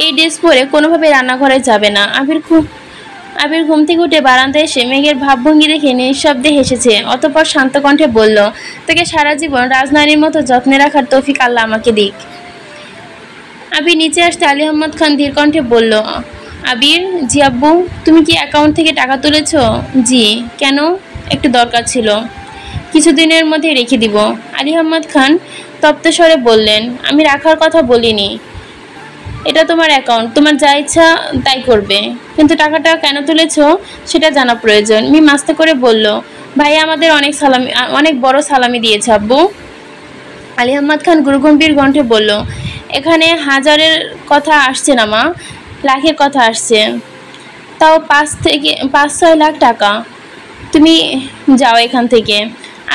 [SPEAKER 1] এই ড্রেস পরে কোনোভাবে রান্নাঘরে যাবে না। আবির ঘুম থেকে উঠে বারান্দায় এসে মেঘের ভাবভঙ্গি দেখে নিঃশব্দে হেসেছে। অতঃপর শান্ত কণ্ঠে বলল, তোকে সারা জীবন রাজনারীর মতো যত্নে রাখার তৌফিক আল্লাহ আমাকে দিক। আবির নিচে আসতে আলী আহমদ খান ধীর কণ্ঠে বলল, আবির, জি আব্বু। তুমি কি অ্যাকাউন্ট থেকে টাকা তুলেছ? জি। কেন? একটু দরকার ছিল। কিছুদিনের মধ্যে রেখে দিব। আলী আহমদ খান তপ্ত স্বরে বললেন, আমি রাখার কথা বলিনি। এটা তোমার অ্যাকাউন্ট, তোমার যা ইচ্ছা তাই করবে, কিন্তু টাকাটা কেন তুলেছ সেটা জানা প্রয়োজন। মিম আস্তে করে বলল, ভাই আমাদের অনেক বড় সালামি দিয়েছে আব্বু। আলী আহমদ খান গুরুগম্ভীর কণ্ঠে বলল, এখানে হাজারের কথা আসছে না মা, লাখের কথা আসছে। তাও 5-6 লাখ টাকা। তুমি যাও এখান থেকে।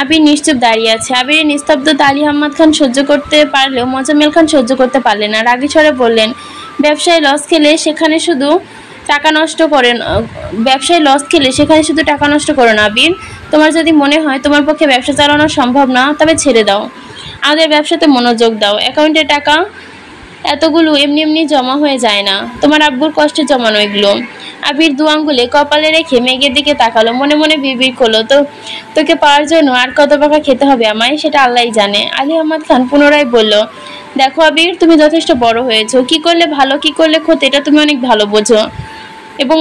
[SPEAKER 1] আবির নিশ্চুপ দাঁড়িয়ে আছে। আবিরের নিস্তব্ধতা আলী আহমদ খান সহ্য করতে পারলেও মোজাম্মেল খান সহ্য করতে পারলেন না। রাগী স্বরে বললেন, ব্যবসায় লস খেলে সেখানে শুধু টাকা নষ্ট করো না আবির। তোমার যদি মনে হয় তোমার পক্ষে ব্যবসা চালানো সম্ভব না, তবে ছেড়ে দাও। আমাদের ব্যবসাতে মনোযোগ দাও। অ্যাকাউন্টে টাকা এতগুলো এমনি এমনি জমা হয়ে যায় না। তোমার আব্বুর কষ্টে জমানো এগুলো। আবির দু আঙ্গুলে কপালে রেখে মেঘের দিকে তাকালো। মনে মনে বিড়বিড় করলো, তোকে পাওয়ার জন্য আর কত টাকা খেতে হবে আমায়, সেটা আল্লাহই জানে। আলী আহমদ খান পুনরায় বলল, দেখো আবির, তুমি যথেষ্ট বড় হয়েছো। কি করলে ভালো, কি করলে ক্ষতি, এটা তুমি অনেক ভালো বোঝো, এবং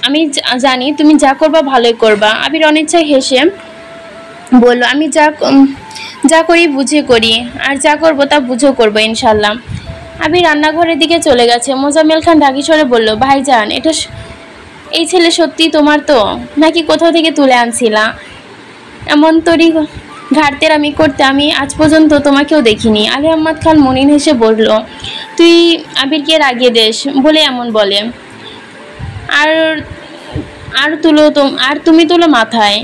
[SPEAKER 1] আমি জানি তুমি যা করবা ভালোই করবা। আবির অনিচ্ছায় হেসে বলল, আমি যা করি বুঝে করি, আর যা করবো তা বুঝেও করবো ইনশাল্লাহ। আবির রান্নাঘরের দিকে চলে গেছে। মোজাম্মেল খান রাগী স্বরে বলল, ভাইজান, এই ছেলে সত্যি তোমার তো, নাকি কোথাও থেকে তুলে আনছিলা? এমন তরি ঘাটতের আমি করতে আমি আজ পর্যন্ত তোমাকেও দেখিনি। আলী আহমদ খান মনিন হেসে বলল, তুই আবিরকে রাগিয়ে দেশ বলে এমন বলে। আর তুমি তুলো মাথায়।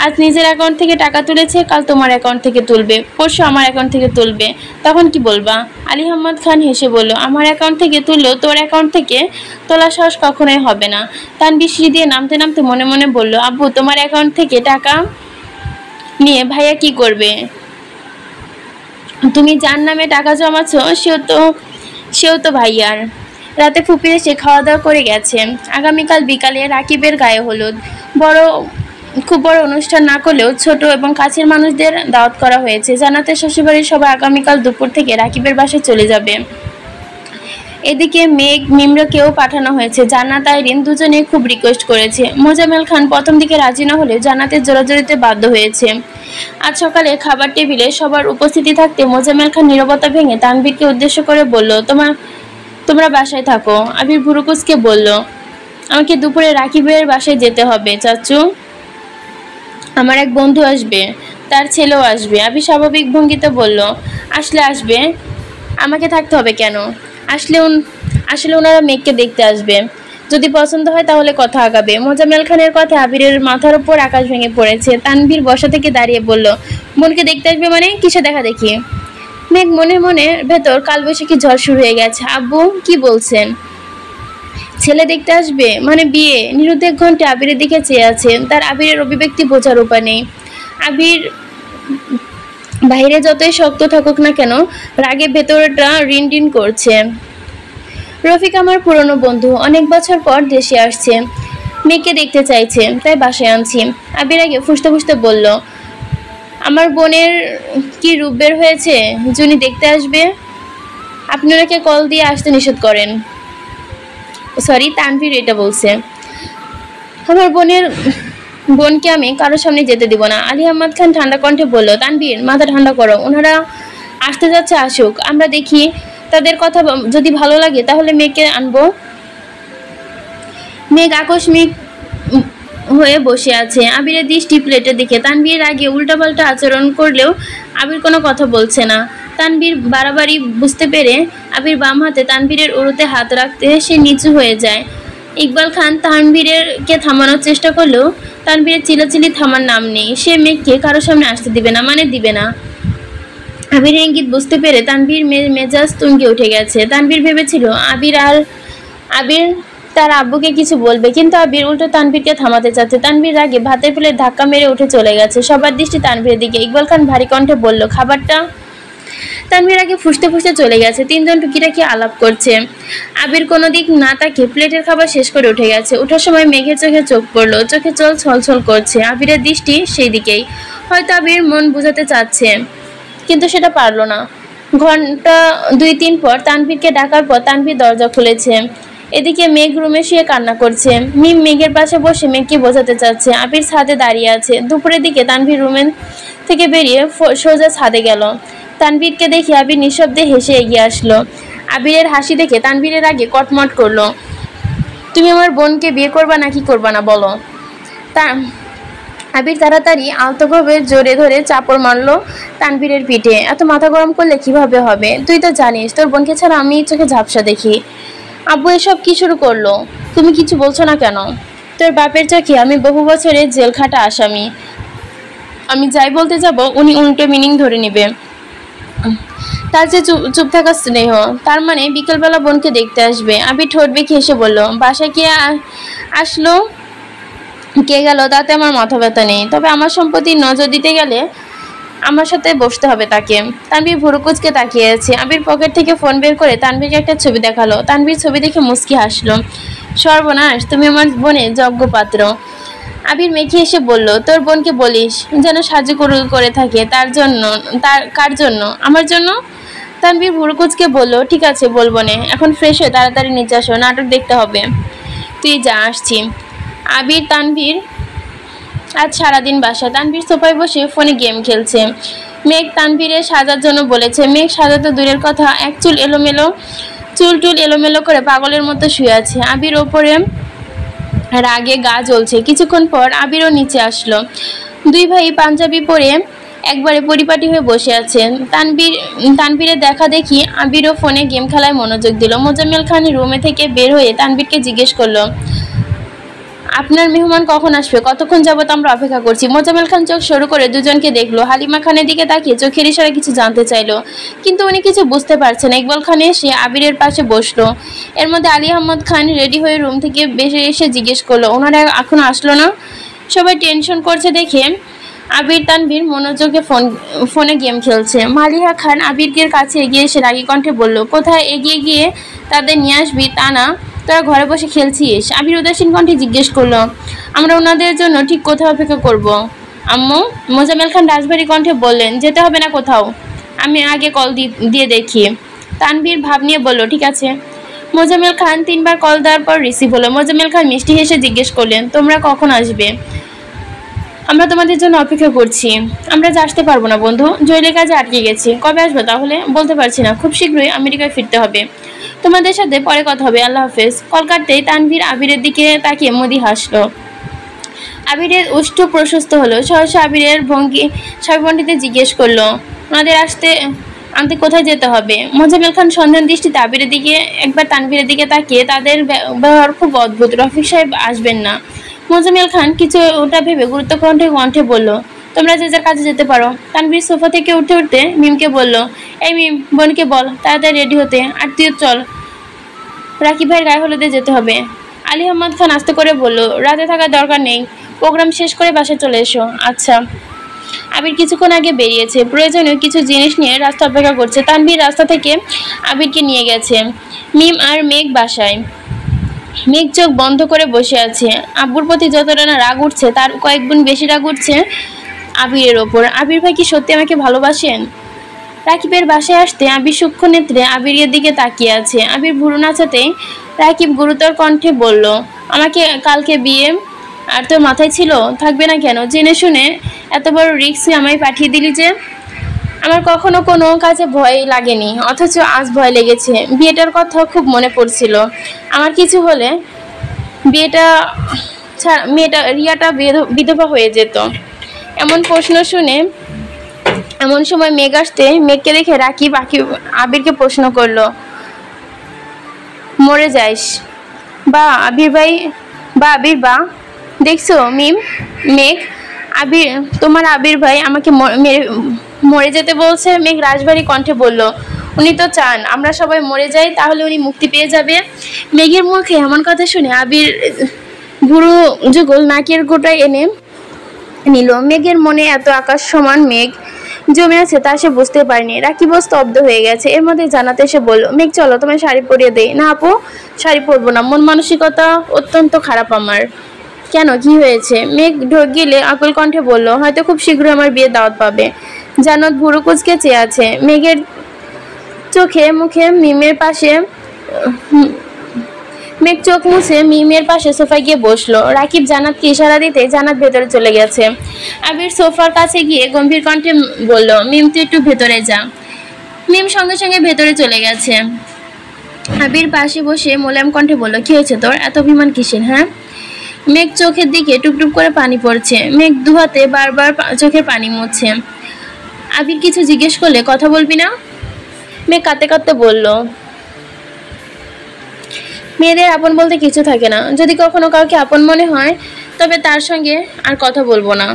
[SPEAKER 1] আজ নিজের অ্যাকাউন্ট থেকে টাকা তুলেছে, কাল তোমার অ্যাকাউন্ট থেকে তুলবে, পরশু আমার অ্যাকাউন্ট থেকে তুলবে, তখন কি বলবা? আলী আহমদ খান হেসে বলল, আমার অ্যাকাউন্ট থেকে তুললেও তোর অ্যাকাউন্ট থেকে তোলা সাহস কখনোই হবে না। তানভীর সিঁড়ি দিয়ে নামতে নামতে মনে মনে বলল, আব্বু, তোমার অ্যাকাউন্ট থেকে টাকা নিয়ে ভাইয়া কি করবে? তুমি যার নামে টাকা জমাচ্ছ সেও তো ভাইয়ার। রাতে ফুপি এসে খাওয়া দাওয়া করে গেছে। আগামীকাল বিকালে রাকিবের গায়ে হলুদ। খুব বড় অনুষ্ঠান না করলেও ছোট এবং কাছের মানুষদের দাওয়াত করা হয়েছে। জান্নাতের শ্বশুরবাড়ির সবাই আগামীকাল দুপুর থেকে রাকিবের বাসায় চলে যাবে। এদিকে মেঘ, মিমরাকেও পাঠানো হয়েছে। জান্নাত, আইরিন দুজনেই খুব রিকোয়েস্ট করেছে। মোজাম্মেল খান প্রথম দিকে রাজি না হলেও জান্নাতের জোরাজোরিতে বাধ্য হয়েছে। আজ সকালে খাবার টেবিলে সবার উপস্থিতি থাকতে মোজাম্মেল খান নীরবতা ভেঙে তানভীরকে উদ্দেশ্য করে বলল, তোমরা বাসায় থাকো। আবির ভুরুকুচকে বলল, আমাকে দুপুরে রাকিবের বাসায় যেতে হবে চাচু। আমার এক বন্ধু আসবে, তার ছেলেও আসবে। আবির স্বাভাবিক ভঙ্গিতে বলল, আসবে, আমাকে থাকতে হবে কেন? আসলে ওনারা মেঘকে দেখতে আসবে। যদি পছন্দ হয় তাহলে কথা আগাবে। মোজাম্মেল খানের কথা আবিরের মাথার উপর আকাশ ভেঙে পড়েছে। তানভীর বসা থেকে দাঁড়িয়ে বলল, বোনকে দেখতে আসবে মানে? কিসে দেখা দেখি? মেঘ মনে মনে ভেতর কালবৈশাখী ঝড় শুরু হয়ে গেছে। আব্বু, কি বলছেন? ছেলে দেখতে আসবে মানে বিয়ে? নিরুদ্বেগ ঘন্টে আবিরের দিকে চেয়ে আছে। তার আবিরের অভিব্যক্তি বোঝার উপায় নেই। আবির বাইরে যতই শক্ত থাকুক না কেন, রাগে ভেতরটা রিনরিন করছে। রফিক আমার পুরনো বন্ধু, অনেক বছর পর দেশে আসছে, মেয়েকে দেখতে চাইছে, তাই বাসায় আনছি। আবির আগে ফুসতে ফুসতে বলল, আমার বোনের কি রূপ বের হয়েছে, জুনি দেখতে আসবে? আপনি ওনাকে কল দিয়ে আসতে নিষেধ করেন। সরি, তানভীর এটা বলছে। আমার বোনকে আমি কারোর সামনে যেতে দিব না। আলী আহমদ খান ঠান্ডা কণ্ঠে বলল, তানভীর মাথা ঠান্ডা করো, ওনারা আসতে যাচ্ছে আসুক, আমরা দেখি তাদের কথা যদি ভালো লাগে তাহলে মেয়েকে আনবো। মেঘ আকস্মিক হয়ে বসে আছে, আবিরের দৃষ্টি প্লেটের দিকে। তানভীর আগে উল্টাপাল্টা আচরণ করলেও আবির কোনো কথা বলছে না। তানভীর বাড়াবাড়ি বুঝতে পেরে আবির বাম হাতে তানভীরের উরুতে হাত রাখতে সে নিচু হয়ে যায়। ইকবাল খান তানভীরকে থামানোর চেষ্টা করলেও তানভীরের চিল্লাচিল্লি থামার নাম নেই। সে মেঘকে কারোর সামনে আসতে দিবে না, মানে দিবে না। আবিরের ইঙ্গিত বুঝতে পেরে তানভীর মেজাজ তুঙ্গে উঠে গেছে। তানভীর ভেবেছিল আবির তার আব্বুকে কিছু বলবে, কিন্তু আবির উল্টো তানভীরকে থামাতে চাচ্ছে। তানভীর রাগে ভাতের প্লেট ধাক্কা মেরে উঠে চলে গেছে। সবার দৃষ্টি তানভীরের দিকে। ইকবাল খান ভারী কণ্ঠে বলল, খাবারটা। তানভীর আগে ফুসতে ফুসতে চলে গেছে। তিনজন টুকিটাকি আলাপ করছে। আবির কোনো দিক না তাকিয়ে প্লেটের খাবার শেষ করে উঠে গেছে। ওঠার সময় মেঘের চোখে চোখ পড়লো, চোখে জল ছলছল করছে। আবিরের দৃষ্টি সেই দিকেই। হয়তো আবির মন বোঝাতে চাচ্ছে, কিন্তু সেটা পারলো না। ঘন্টা 2-3 পর তানভীরকে ডাকার পর তানভীর দরজা খুলেছে। এদিকে মেঘ রুমে শুয়ে কান্না করছে। মিম মেঘের পাশে বসে মেঘকে বোঝাতে চাচ্ছে। আবির ছাদে দাঁড়িয়ে আছে। দুপুরের দিকে তানভীর রুমের থেকে বেরিয়ে সোজা ছাদে গেল। তানভীরকে দেখে আবির নিঃশব্দে হেসে এগিয়ে আসলো। আবিরের হাসি দেখে তানভীরের আগে কটমট করলো। তুমি আমার বোনকে বিয়ে করবা নাকি করবা না বলো। আবির তাড়াতাড়ি আলতোভাবে জোরে ধরে চাপড় মারলো তানভীরের পিঠে। এত মাথা গরম করলে কিভাবে হবে? তুই তো জানিস তোর বোনকে ছাড়া আমি চোখে ঝাপসা দেখি। আব্বু এসব কি শুরু করলো? তুমি কিছু বলছো না কেন? তোর বাপের চোখে আমি বহু বছরের জেল খাটা আসামি। আমি যাই বলতে যাব উনি উল্টো মিনিং ধরে নেবে। তার যে চুপ থাকা স্নেহ, তার মানে বিকেলবেলা বোনকে দেখতে আসবে। আবির ঠোঁট বেঁকে এসে বলল, বাসায় কে আসলো কে গেল তাতে আমার মাথা ব্যথা নেই, তবে আমার সম্পত্তির নজর দিতে গেলে আমার সাথে বসতে হবে তাকে। তানভীর ভুরুকুচকে তাকিয়ে আছে। আবির পকেট থেকে ফোন বের করে তানভীরকে একটা ছবি দেখালো। তানভীর ছবি দেখে মুচকি হাসলো। সর্বনাশ, তুমি আমার বোনের যোগ্য পাত্র। আবির মেখে এসে বলল, তোর বোনকে বলিস যেন সাজু করে থাকে। কার জন্য? আমার জন্য। তানভীর ভুরুকুচকে বলল, ঠিক আছে বলবো না। এখন ফ্রেশ হয়ে তাড়াতাড়ি নিচে আসো, নাটক দেখতে হবে। তুই যা, আসছি। তানভীর আজ সারাদিন বাসায়। তানভীর সোফায় বসে ফোনে গেম খেলছে। মেঘ তানভীরের সাজার জন্য বলেছে। মেঘ সাজাতে দূরের কথা, এক চুল এলোমেলো করে পাগলের মতো শুয়ে আছে। আবির ওপরে রাগে গা জ্বলছে। কিছুক্ষণ পর আবিরও নিচে আসলো। দুই ভাই পাঞ্জাবি পরে একবারে পরিপাটি হয়ে বসে আছেন। তানভীরের দেখা দেখি আবিরও ফোনে গেম খেলায় মনোযোগ দিল। মোজাম্মেল খান রুমে থেকে বের হয়ে তানভীরকে জিজ্ঞেস করলো, আপনার মেহমান কখন আসবে? কতক্ষণ যাবত আমরা অপেক্ষা করছি। মোজাম্মেল খান চোখ সরু করে দুজনকে দেখলো। হালিমা খানের দিকে তাকিয়ে চোখের ইশারায় কিছু জানতে চাইলো, কিন্তু উনি কিছু বুঝতে পারছে না। ইকবাল খান এসে আবিরের পাশে বসলো। এর মধ্যে আলী আহমদ খান রেডি হয়ে রুম থেকে বেরিয়ে এসে জিজ্ঞেস করলো, ওনারা এখনো আসলো না? সবাই টেনশন করছে দেখে আবির তানভীর মনোযোগে ফোনে গেম খেলছে। মালিহা খান আবিরের কাছে এগিয়ে এসে রাগী কণ্ঠে বলল, কোথায় এগিয়ে গিয়ে তাদের নিয়ে আসবি তা না, তোরা ঘরে বসে খেলছিস? আবির উদাসীন কণ্ঠে জিজ্ঞেস করলো, আমরা ওনাদের জন্য ঠিক কোথাও অপেক্ষা করব আম্মু? মোজাম্মেল খান রাজবাড়ি কণ্ঠে বললেন, যেতে হবে না কোথাও, আমি আগে কল দিয়ে দেখি। তানভীর ভাব নিয়ে বলল, ঠিক আছে। মোজাম্মেল খান 3 বার কল দেওয়ার পর রিসিভ হলো। মোজাম্মেল খান মিষ্টি হেসে জিজ্ঞেস করলেন, তোমরা কখন আসবে? আমরা তোমাদের জন্য অপেক্ষা করছি। আমরা যে আসতে পারবো না বন্ধু, জয়েলের কাজে আটকে গেছি। কবে আসবো তাহলে? বলতে পারছি না, খুব শীঘ্রই আমেরিকায় ফিরতে হবে। তোমাদের সাথে পরে কথা হবে, আল্লাহ হাফেজ। কল কাটতেই তানভীর আবিরের দিকে তাকিয়ে মদি হাসলো। আবিরের উষ্ঠ প্রশস্ত হলো। সহসা আবিরের ভঙ্গিতে জিজ্ঞেস করলো, ওনাদের আনতে কোথায় যেতে হবে? মোজাম্মেল খান সন্ধান দৃষ্টিতে আবিরের দিকে একবার তানভীরের দিকে তাকিয়ে, তাদের ব্যবহার খুব অদ্ভুত, রফিক সাহেব আসবেন না। মোজাম্মেল খান কিছু ওটা ভেবে গুরুত্ব কণ্ঠে বলল, তোমরা যে যার কাজে যেতে পারো। তানভীর সোফা থেকে উঠতে মিমকে বলল, এই মিম, বোনকে বল তাড়াতাড়ি রেডি হতে, আর তুই চল, রাকিব ভাইয়ের গায়ে হলুদে যেতে হবে। আলী আহমদ খান আস্তে করে বলল, রাতে থাকার দরকার নেই, প্রোগ্রাম শেষ করে বাসায় চলে এসো। আচ্ছা। আবির কিছুক্ষণ আগে বেরিয়েছে, প্রয়োজনীয় কিছু জিনিস নিয়ে রাস্তা অপেক্ষা করছে। তানভীর রাস্তা থেকে আবিরকে নিয়ে গেছে। মিম আর মেঘ বাসায়। মেঘ চোখ বন্ধ করে বসে আছে। আব্বুর প্রতি যতটা না রাগ উঠছে, তার কয়েক গুণ বেশি রাগ উঠছে আবিরের ওপর। আবির ভাই কি সত্যি আমাকে ভালোবাসেন? রাকিবের বাসায় আসতে আবির সূক্ষ্ম নেত্রে আবিরের দিকে তাকিয়ে আছে। আবির ভুরু নাচাতেই রাকিব গুরুতর কণ্ঠে বলল, আমাকে কালকে বিয়ে, আর তোর মাথায় ছিল থাকবে না কেন? জেনে শুনে এত বড় রিস্কে আমায় পাঠিয়ে দিলি যে। আমার কখনো কোনো কাজে ভয় লাগেনি, অথচ আজ ভয় লেগেছে। বিয়েটার কথা খুব মনে পড়ছিল। আমার কিছু হলে মেয়েটা রিয়াটা বিধবা হয়ে যেত। এমন প্রশ্ন শুনে এমন সময় মেঘ আসতে মেঘকে দেখে রাকিব আবিরকে প্রশ্ন করলো, মরে যাইস বা আবির ভাই বা আবির বা দেখছো মেঘ, তোমার আবির ভাই আমাকে মরে যেতে বলছে। মেঘ রাজবাড়ী কণ্ঠে বলল, উনি তো চান আমরা সবাই মরে যাই, তাহলে উনি মুক্তি পেয়ে যাবে। মেঘের মুখে এমন কথা শুনে আবির বুড়ো যুগল নাকের গোটায় এনে নিল। মেঘের মনে এত আকাশ সমান মেঘ জমে আছে তা সে বুঝতে পারেনি। রাকিব স্তব্ধ হয়ে গেছে। এর মধ্যে জানাতে এসে বলল, মেঘ চলো তোমায় শাড়ি পরিয়ে দেই। না আপু, শাড়ি পরবো না, মন মানসিকতা অত্যন্ত খারাপ আমার। কেন, কি হয়েছে? মেঘ ঢোক গিলে আকুল কণ্ঠে বলল, হয়তো খুব শীঘ্রই আমার বিয়ের দাওয়াত পাবে। জানত ভুরু কুচকে চেয়ে আছে। মেঘের চোখে মুখে মেঘ চোখ মুছে মিমের পাশে সোফায় গিয়ে বসলো। রাকিব জান্নাতকে ইশারা দিতে জান্নাত ভেতরে চলে গেছে। আবির সোফার কাছে গিয়ে গম্ভীর কণ্ঠে বলল, মিম তুই একটু ভেতরে যা। মিম সঙ্গে সঙ্গে ভেতরে চলে গেছে। আবির পাশে বসে মোলায়েম কণ্ঠে বলল, কি হয়েছে তোর, এত অভিমান কিসের? হ্যাঁ? মেঘ চোখের দিকে টুপটুপ করে পানি পড়ছে। মেঘ দুহাতে বারবার চোখের পানি মুছছে। আবির কিছু জিজ্ঞেস করলে কথা বলবি না? মেঘ কাঁদতে কাঁদতে বলল, মেয়েদের আপন বলতে কিছু থাকে না, যদি কখনো কাউকে আপন মনে হয় তবে তার সঙ্গে আর কথা বলবো না।